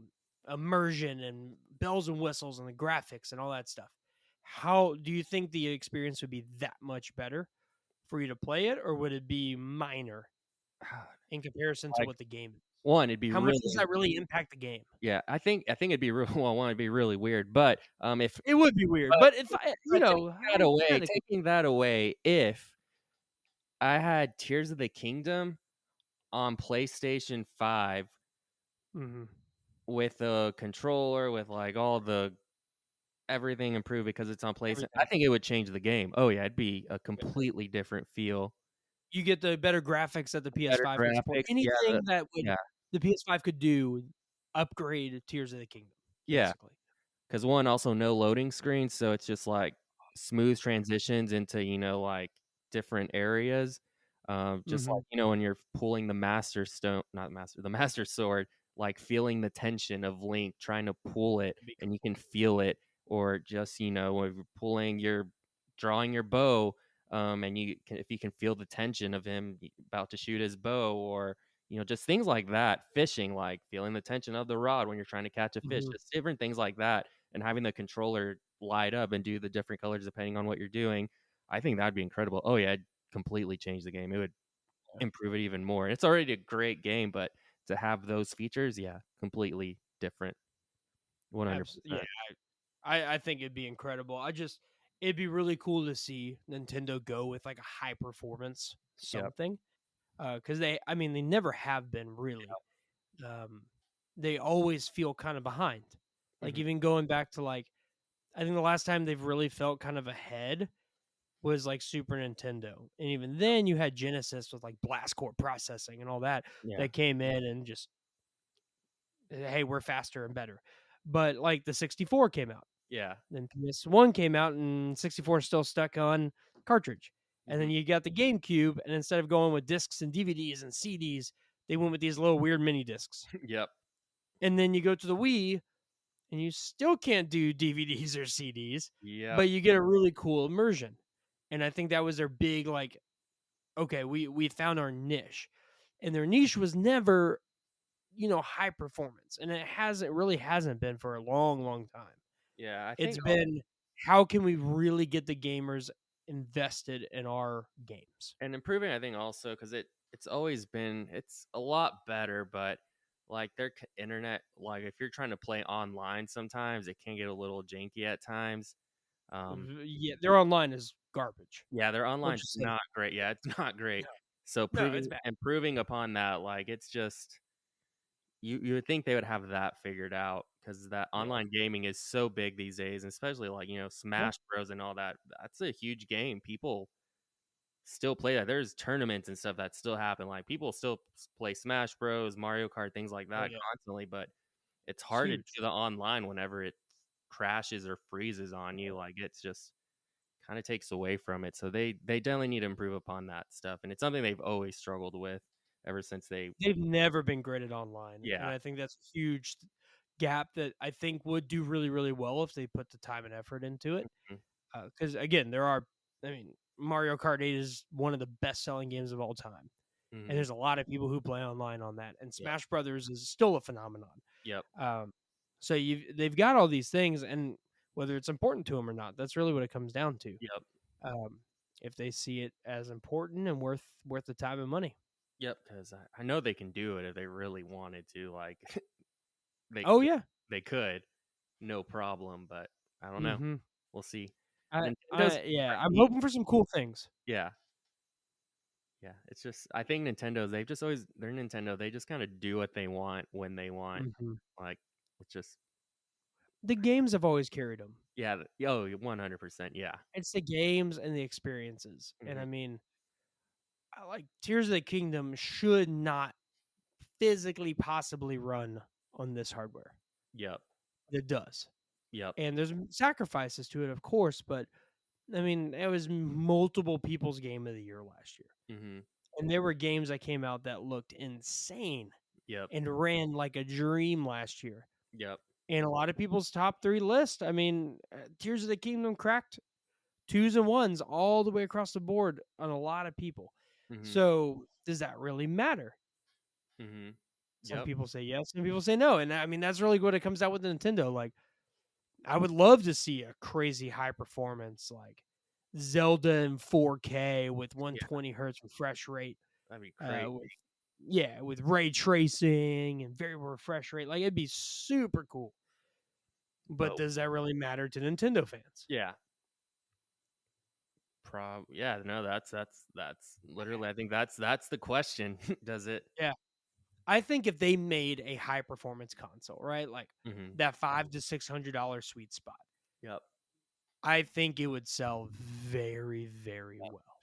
immersion and bells and whistles and the graphics and all that stuff, how do you think the experience would be that much better for you to play it, or would it be minor in comparison to Like what the game is? one it'd be How much does really that really impact the game? yeah I think it'd be real well one it'd be really weird but if It would be weird, but, but if I, hypothetically, taking that away if I had Tears of the Kingdom on PlayStation 5 mhm, with a controller with like all the everything improved because it's on PlayStation. I everything. think it would change the game. Oh yeah, it'd be a completely different feel. You get the better graphics that the Better PS5 can support. graphics. Yeah, Anything that would yeah. the PS5 could do, upgrade Tears of the Kingdom, Yeah. basically. Because one also no loading screens, so it's just like smooth transitions into, like different areas. Just like, Mhm. when you're pulling the master stone, not master, the master sword like feeling the tension of Link trying to pull it It'd be and you can feel it, or just, when you're drawing your bow, and if you can feel the tension of him about to shoot his bow, or just things like that. Fishing, like feeling the tension of the rod when you're trying to catch a fish, Mhm. just different things like that, and having the controller light up and do the different colors depending on what you're doing. I think that'd be incredible. Oh yeah, it'd completely change the game. It would improve it even more. It's already a great game, but to have those features, yeah, completely different. Yeah, 100%. I think it'd be incredible. It'd be really cool to see Nintendo go with like a high performance Yep. something. Because I mean, they never have been really. Um, they always feel kind of behind. Like Mhm. even going back to like, I think the last time they've really felt kind of ahead was like Super Nintendo, and even then you had Genesis with like blast core processing and all that Yeah. that came in and just hey, we're faster and better. But like the 64 came out. Yeah. Then PS1 came out and 64 is still stuck on cartridge. And then Mhm. you got the GameCube, and instead of going with discs and DVDs and CDs, they went with these little weird mini discs. Yep. And then you go to the Wii, and you still can't do DVDs or CDs, Yep. but you get a really cool immersion. And I think that was their big like, okay, we found our niche. And their niche was never, high performance. And it really hasn't been for a long, long time. Yeah, I It's think been how can we really get the gamers invested in our games? and improving, I think also because it's always been it's a lot better, but like their internet, like if you're trying to play online, sometimes it can get a little janky at times. Um, Yeah, their online is garbage. yeah, their We'll online's just say not great. Yeah, it's not great. no, So no, it's proving bad. improving upon that, like it's just you would think they would have that figured out because that Yeah, online gaming is so big these days, and especially like yeah, Smash Bros and all that. That's a huge game. People still play that. There's tournaments and stuff that still happen. Like people still play Smash Bros, Mario Kart, things like oh that yeah, constantly. But it's it's hard to huge. do the online whenever it crashes or freezes on you. Like it's just kind of takes away from it. So they definitely need to improve upon that stuff, and it's something they've always struggled with ever since they. They've never been great at online, and Yeah. I think that's a huge gap that I think would do really, really well if they put the time and effort into it. Mhm. Because again, I mean, Mario Kart 8 is one of the best-selling games of all time, and Mhm. there's a lot of people who play online on that. And Yeah. Smash Brothers is still a phenomenon. Yep. Um, so they've got all these things, and whether it's important to them or not, that's really what it comes down to. Yep. Um, if they see it as important and worth the time and money. Yep. Because I know they can do it if they really wanted to. Like they Oh yeah. they could, no problem. But I don't know. Mm-hmm. We'll see. I, Nintendo's I yeah. smart. I'm hoping for some cool things. Yeah. Yeah. It's just I think Nintendo's they've just always they're Nintendo. They just kind of do what they want when they want. Hmm. Like it's just The games have always carried them. yeah. Oh, 100%. Yeah. It's the games and the experiences, and Hmm. I mean, like Tears of the Kingdom should not physically possibly run on this hardware. Yep. It does. Yep. And there's sacrifices to it, of course, but I mean, it was multiple people's game of the year last year. Hmm. And there were games that came out that looked insane Yep. and ran like a dream last year. Yep. And a lot of people's top 3 list, I mean, Tears of the Kingdom cracked twos and ones all the way across the board on a lot of people. Hmm. So, does that really matter? Hmm. Some Yep. people say yes, some people say no. And I mean, that's really what it comes out with Nintendo. Like, I would love to see a crazy high performance like Zelda in 4K with Yeah. 120 hertz refresh rate. That'd be crazy. With with ray tracing and variable refresh rate. Like it'd be super cool. But But does that really matter to Nintendo fans? yeah. Yeah, no, that's literally I think that's the question. Does it? Yeah. I think if they made a high performance console, right? Like Hmm. that $500 to $600 sweet spot, Yep. I think it would sell very, very well.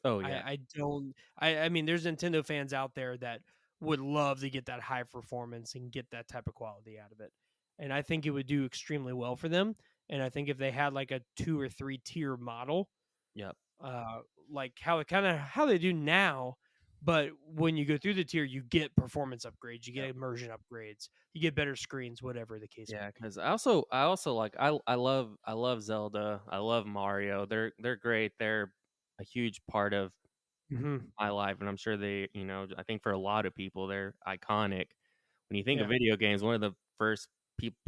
Oh I, yeah. I don't I mean there's Nintendo fans out there that would love to get that high performance and get that type of quality out of it. And I think it would do extremely well for them. And I think if they had like a 2 or 3 tier model, Yep. uh like how they do now, But when you go through the tier, you get performance upgrades, you Yep. get immersion upgrades, you get better screens, whatever the case may Yeah, be. because I also like I love Zelda. I love Mario. They're great. They're a huge part of Hmm. my life, and I'm sure they, I think for a lot of people, they're iconic. When you think of Yeah. video games, one of the first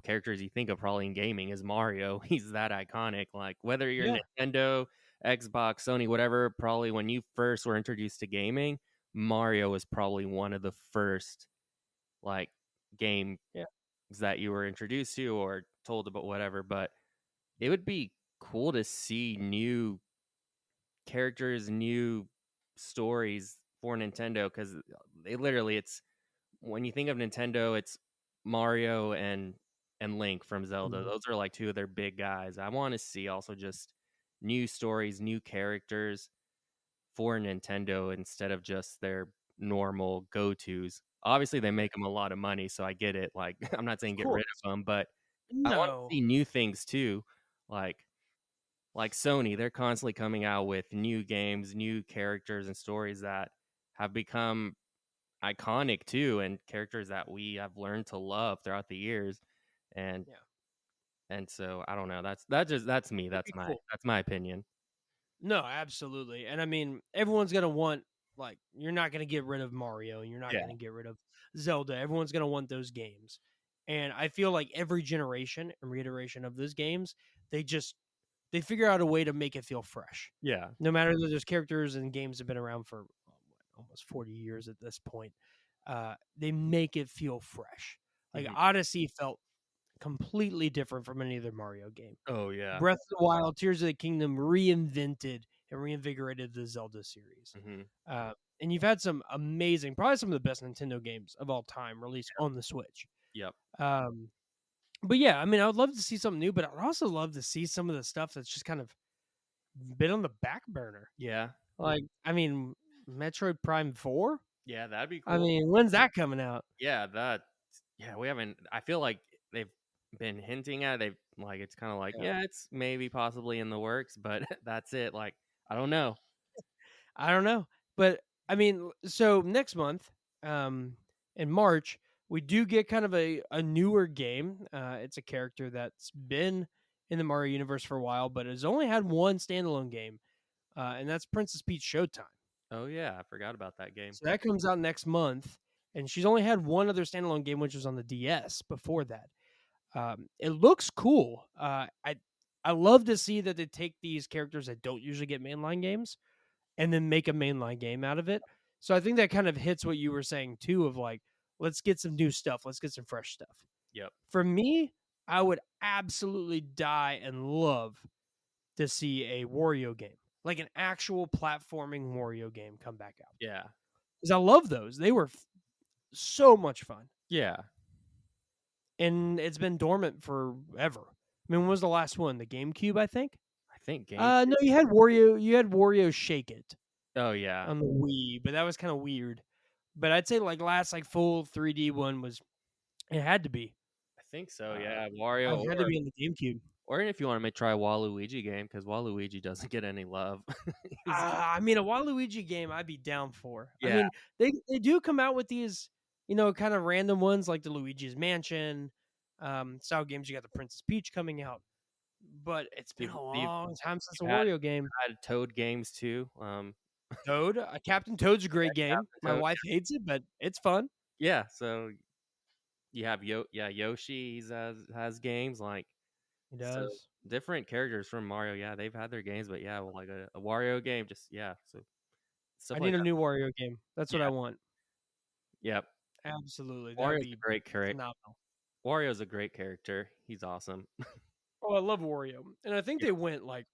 characters you think of probably in gaming is Mario. He's that iconic. Like whether you're Yeah. Nintendo, Xbox, Sony, whatever, probably when you first were introduced to gaming, Mario was probably one of the first like games Yeah. that you were introduced to or told about whatever. But it would be cool to see new characters, new stories for Nintendo because they literally it's when you think of Nintendo, it's Mario and Link from Zelda. Mhm. Those are like two of their big guys. I want to see also just new stories, new characters for Nintendo instead of just their normal go-tos. Obviously, they make them a lot of money, so I get it. Like, I'm not Of saying get rid course. of them, but I want to No. see new things too. Like like Sony, they're constantly coming out with new games, new characters and stories that have become iconic too, and characters that we have learned to love throughout the years. And Yeah. so I don't know. That's me. It'd be cool. That's my opinion. No, absolutely. And I mean, everyone's gonna want like you're not gonna get rid of Mario and you're not Yeah. gonna get rid of Zelda. Everyone's gonna want those games. And I feel like every generation and reiteration of those games, they just they figure out a way to make it feel fresh. Yeah. No matter that those characters and games have been around for almost 40 years at this point, they make it feel fresh. Like Mhm. Odyssey felt completely different from any other Mario game. Oh yeah. Breath of the Wild, Tears of the Kingdom reinvented and reinvigorated the Zelda series. Mhm. Uh, and you've had some amazing, probably some of the best Nintendo games of all time released on the Switch. Yep. Um, but yeah, I mean, I would love to see something new, but I'd also love to see some of the stuff that's just kind of been on the back burner. Yeah. Like, I mean, Metroid Prime 4? Yeah, that'd be I cool. mean, when's that coming out? Yeah, that yeah, we haven't I feel like they've been hinting at it. They've like it's kind of like, Yeah. yeah, it's maybe possibly in the works, but that's it. Like, I don't know. I don't know. But I mean, so next month, um, in March, we do get kind of a newer game. It's a character that's been in the Mario universe for a while, but has only had one standalone game, and that's Princess Peach Showtime. Oh yeah, I forgot about that game. So that comes out next month, and she's only had one other standalone game, which was on the DS before that. It looks cool. I love to see that they take these characters that don't usually get mainline games and then make a mainline game out of it. So I think that kind of hits what you were saying too of like, let's get some new stuff, let's get some fresh stuff. Yep. For me, I would absolutely die and love to see a Wario game, like an actual platforming Wario game come back out. Yeah. Because I love those. They were so much fun. Yeah. And it's been dormant forever. I mean, when was the last one? The GameCube, I think? I think game. No, you had Wario Shake It Oh yeah. on the Wii, but that was kind of weird. But I'd say like last like full 3D one was it had to be. I think so. Uh, Yeah, Wario, it had to be on the GameCube. or if you want to try Waluigi game because Waluigi doesn't get any love. He's- I mean, a Waluigi game I'd be down for. I yeah. mean, they do come out with these, kind of random ones like the Luigi's Mansion style games. You got the Princess Peach coming out, but it's been They've, a they've long time since a had, Wario game. had Toad games too. Toad, Captain Toad's a great game. My Toad. wife hates it, but it's fun. Yeah. So you have Yoshi. Has games like He so does. different characters from Mario. Yeah, they've had their games, but yeah, well, like a Wario game. Just yeah. So I stuff need like a that. new Wario game. That's what I Yeah. want. Yep. Absolutely, that would Wario's a be great character. phenomenal. Wario's a great character. He's awesome. Oh, I love Wario, and I think Yeah. they went like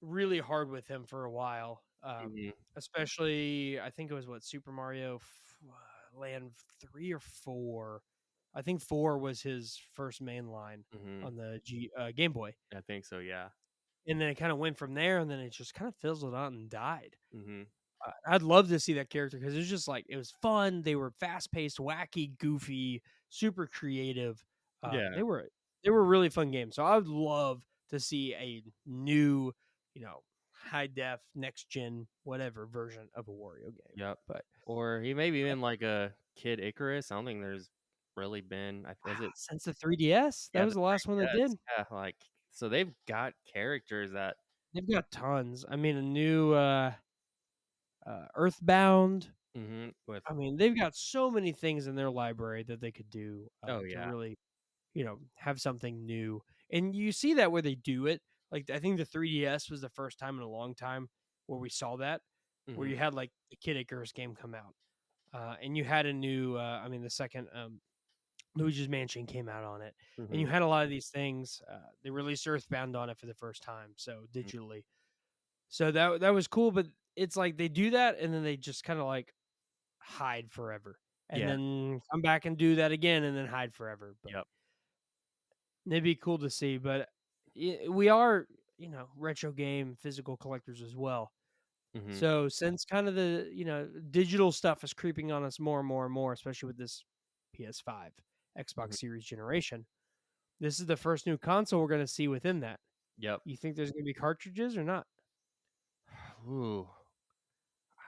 really hard with him for a while. Mhm. Especially, I think it was what Super Mario Land 3 or 4. I think 4 was his first main line Mhm. on the Game Boy, I think so. Yeah. and then it kind of went from there, and then it just kind of fizzled out and died. Mhm. I'd love to see that character because it's just like it was fun. They were fast paced, wacky, goofy, super creative. Yeah. They were really fun games. So I would love to see a new, high def, next gen, whatever version of a Wario game. Yep. But Or he maybe been like a Kid Icarus. I don't think there's really been. Was it? Since the 3DS, that Yeah, was the the last one that did. 3DS. Yeah, like so they've got characters that. They've got tons. I mean, a new Earthbound. With. I mean, they've got so many things in their library that they could do Oh to yeah. really, have something new. And you see that where they do it. Like I think the 3DS was the first time in a long time where we saw that, where hmm you had like the Kid Icarus game come out, and you had a new. The second Luigi's Mansion came out on it, and hmm you had a lot of these things. They released Earthbound on it for the first time, so digitally. So that was cool, but it's like they do that and then they just kind of like hide forever, and Yeah. then come back and do that again and then hide forever. But Yep. it'd be cool to see. But we are, retro game physical collectors as well. hmm So since kind of the digital stuff is creeping on us more and more and more, especially with this PS5, hmm Xbox Series generation, this is the first new console we're going to see within that. Yep. You think there's going to be cartridges or not? Ooh,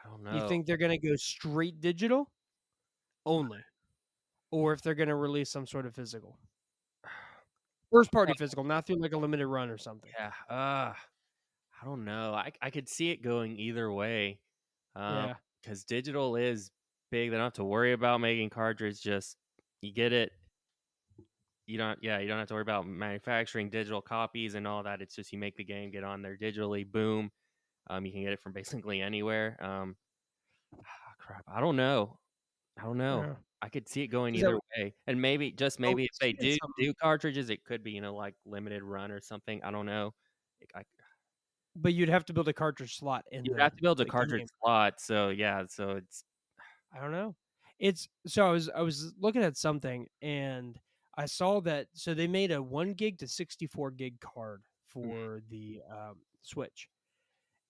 I don't You know. think they're going to go straight digital only, or if they're going to release some sort of physical, first party physical, not through like a limited run or something? Yeah. I don't know. I could see it going either way. Um, Yeah, because digital is big. They don't have to worry about making cartridge. Just you get it. You don't. Yeah, you don't have to worry about manufacturing digital copies and all that. It's just you make the game, get on there digitally. Boom. You can get it from basically anywhere. Crap. I don't know. I don't know. yeah. I could see it going 'Cause either way. And maybe, just oh, maybe, if they speaking of do something, do cartridges, it could be like limited run or something. I don't know. Like, but you'd have to build a cartridge slot in you'd have to build a the cartridge game. slot. So yeah. So it's. I don't know. It's so I was looking at something and I saw that so they made a 1 gig to 64 gig card for the Switch,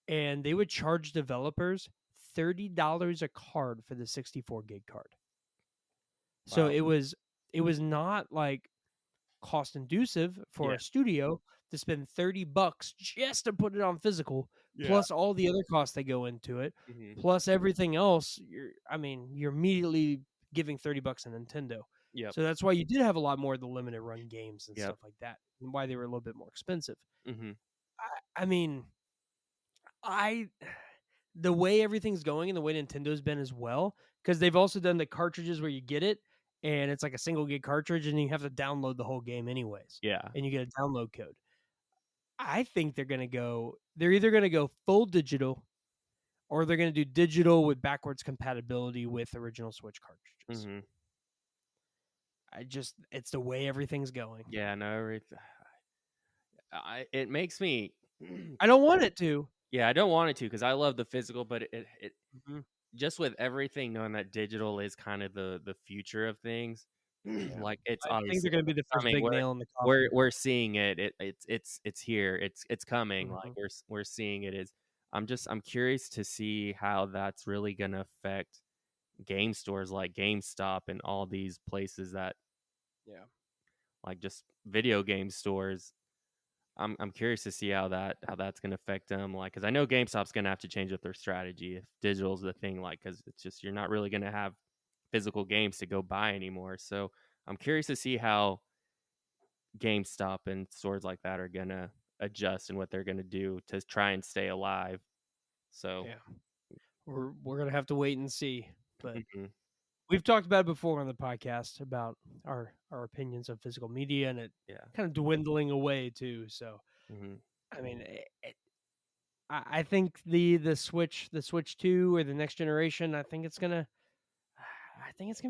and they would charge developers $30 a card for the 64 gig card. So Wow. it was not like cost inducive for Yeah. a studio to spend $30 just to put it on physical, Yeah. plus all the other costs that go into it, hmm plus everything else. You're immediately giving $30 to Nintendo. Yep. So that's why you did have a lot more of the limited run games and Yep. stuff like that, and why they were a little bit more expensive. hmm I mean, I the way everything's going and the way Nintendo's been as well, because they've also done the cartridges where you get it and it's like a single gig cartridge and you have to download the whole game anyways, Yeah. and you get a download code. I think they're either gonna go full digital or they're gonna do digital with backwards compatibility with original Switch cartridges. hmm It's the way everything's going. Yeah. No. It makes me. I don't want it to. Yeah, I don't want it to because I love the physical, but it Mhm. just with everything knowing that digital is kind of the future of things. Yeah. Like it's I think obviously they're gonna be the first coming. big We're nail in the we're coffin. we're seeing it. It's here. It's coming. Like Mhm. we're seeing it. Is I'm curious to see how that's really gonna affect game stores like GameStop and all these places that Yeah. like just video game stores. I'm curious to see how that's going to affect them. Like, because I know GameStop's going to have to change up their strategy if digital's the thing. Like, because it's just you're not really going to have physical games to go buy anymore. So I'm curious to see how GameStop and stores like that are going to adjust and what they're going to do to try and stay alive. So, Yeah. We're gonna have to wait and see. But mhm, we've talked about it before on the podcast about our opinions of physical media and it yeah, kind of dwindling away too. So hmm I mean, I think the Switch 2 or the next generation, I think it's gonna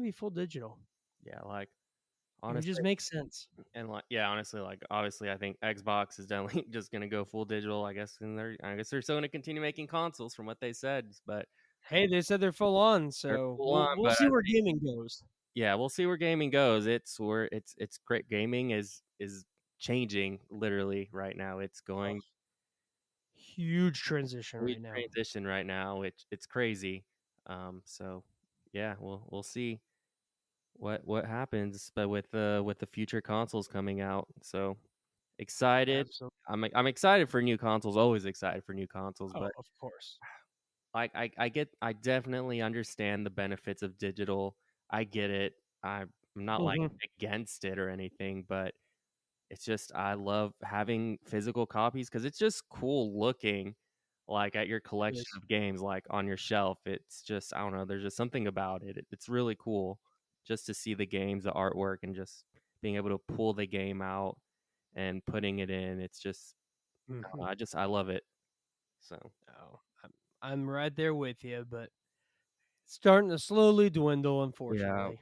be full digital. yeah. Like It would just honestly, make sense. and like yeah, honestly, like obviously, I think Xbox is definitely just going to go full digital. I guess they're still going to continue making consoles from what they said, but. Hey, they said they're full on, They're so full we'll on, we'll but see where gaming goes. yeah, we'll see where gaming goes. It's great. Gaming is changing literally right now. It's Oh, going huge transition huge right now. transition right now. It's crazy. So yeah, we'll see what happens, but with the future consoles coming out. So excited. Absolutely. I'm excited for new consoles. Always excited for new consoles, Oh, but of course. like I definitely understand the benefits of digital. I get it. I'm not like Hmm. against it or anything, but it's just I love having physical copies because it's just cool looking like at your collection Yes. of games like on your shelf. It's just I don't know, there's just something about it. It's really cool just to see the games, the artwork, and just being able to pull the game out and putting it in. It's just I don't Hmm. know, I love it. So Oh, I'm right there with you, but it's starting to slowly dwindle, yeah. unfortunately.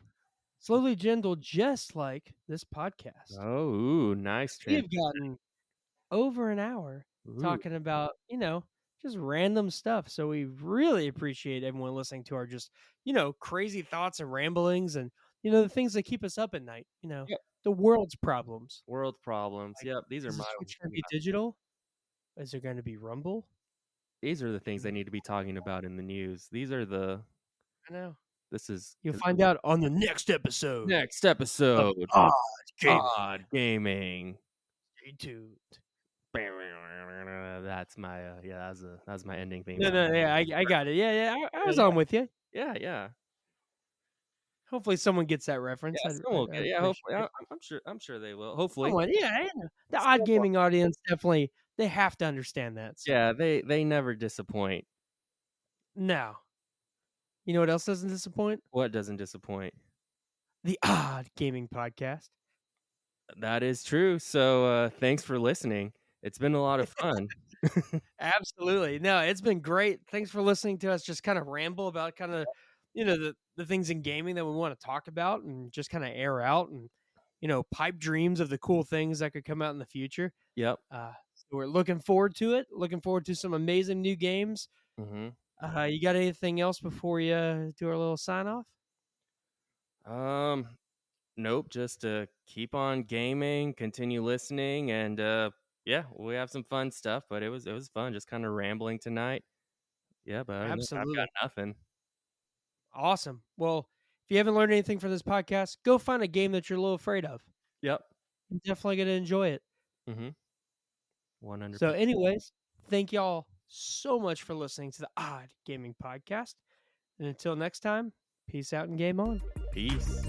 Slowly dwindle, just like this podcast. Oh, ooh, nice We trend. have gotten over an hour Ooh, talking about, just random stuff. So we really appreciate everyone listening to our just, crazy thoughts and ramblings and, the things that keep us up at night, yep. the world's problems. World problems. Like, Yep, these are is the my Switch going to be digital? Is there going to be Rumble? these are the things Mm, they need to be talking about in the news. These are the I know. this is You'll 'cause find out on the next episode next of episode. Odd Gaming. Odd gaming. Stay tuned. That's my yeah, that's my ending theme No, song. no, yeah, I got it. Yeah, yeah, I was Yeah, on with you. yeah, yeah. Hopefully, someone gets that Yeah, reference. someone will get I'd it. Yeah, appreciate hopefully. it. I'm sure they will. Hopefully. Someone, yeah, yeah. The odd Someone. gaming audience definitely they have to understand that. So Yeah, they never disappoint. now, you know what else doesn't disappoint? What doesn't disappoint? The Odd Gaming Podcast. That is true. So, thanks for listening. It's been a lot of fun. Absolutely. No, it's been great. Thanks for listening to us just kind of ramble about kind of, the things in gaming that we want to talk about and just kind of air out and, pipe dreams of the cool things that could come out in the future. Yep. So we're looking forward to it. Looking forward to some amazing new games. Mhm. You got anything else before you do our little sign off? Um, nope, just to keep on gaming, continue listening, and yeah, we have some fun stuff. But it was fun, just kind of rambling tonight. Yeah, but other than that, I've got Absolutely. nothing. Awesome. Well, if you haven't learned anything from this podcast, go find a game that you're a little afraid of. Yep. You're definitely going to enjoy it. Mhm. So, 100%. anyways, thank y'all so much for listening to the Odd Gaming Podcast. And until next time, peace out and game on. Peace.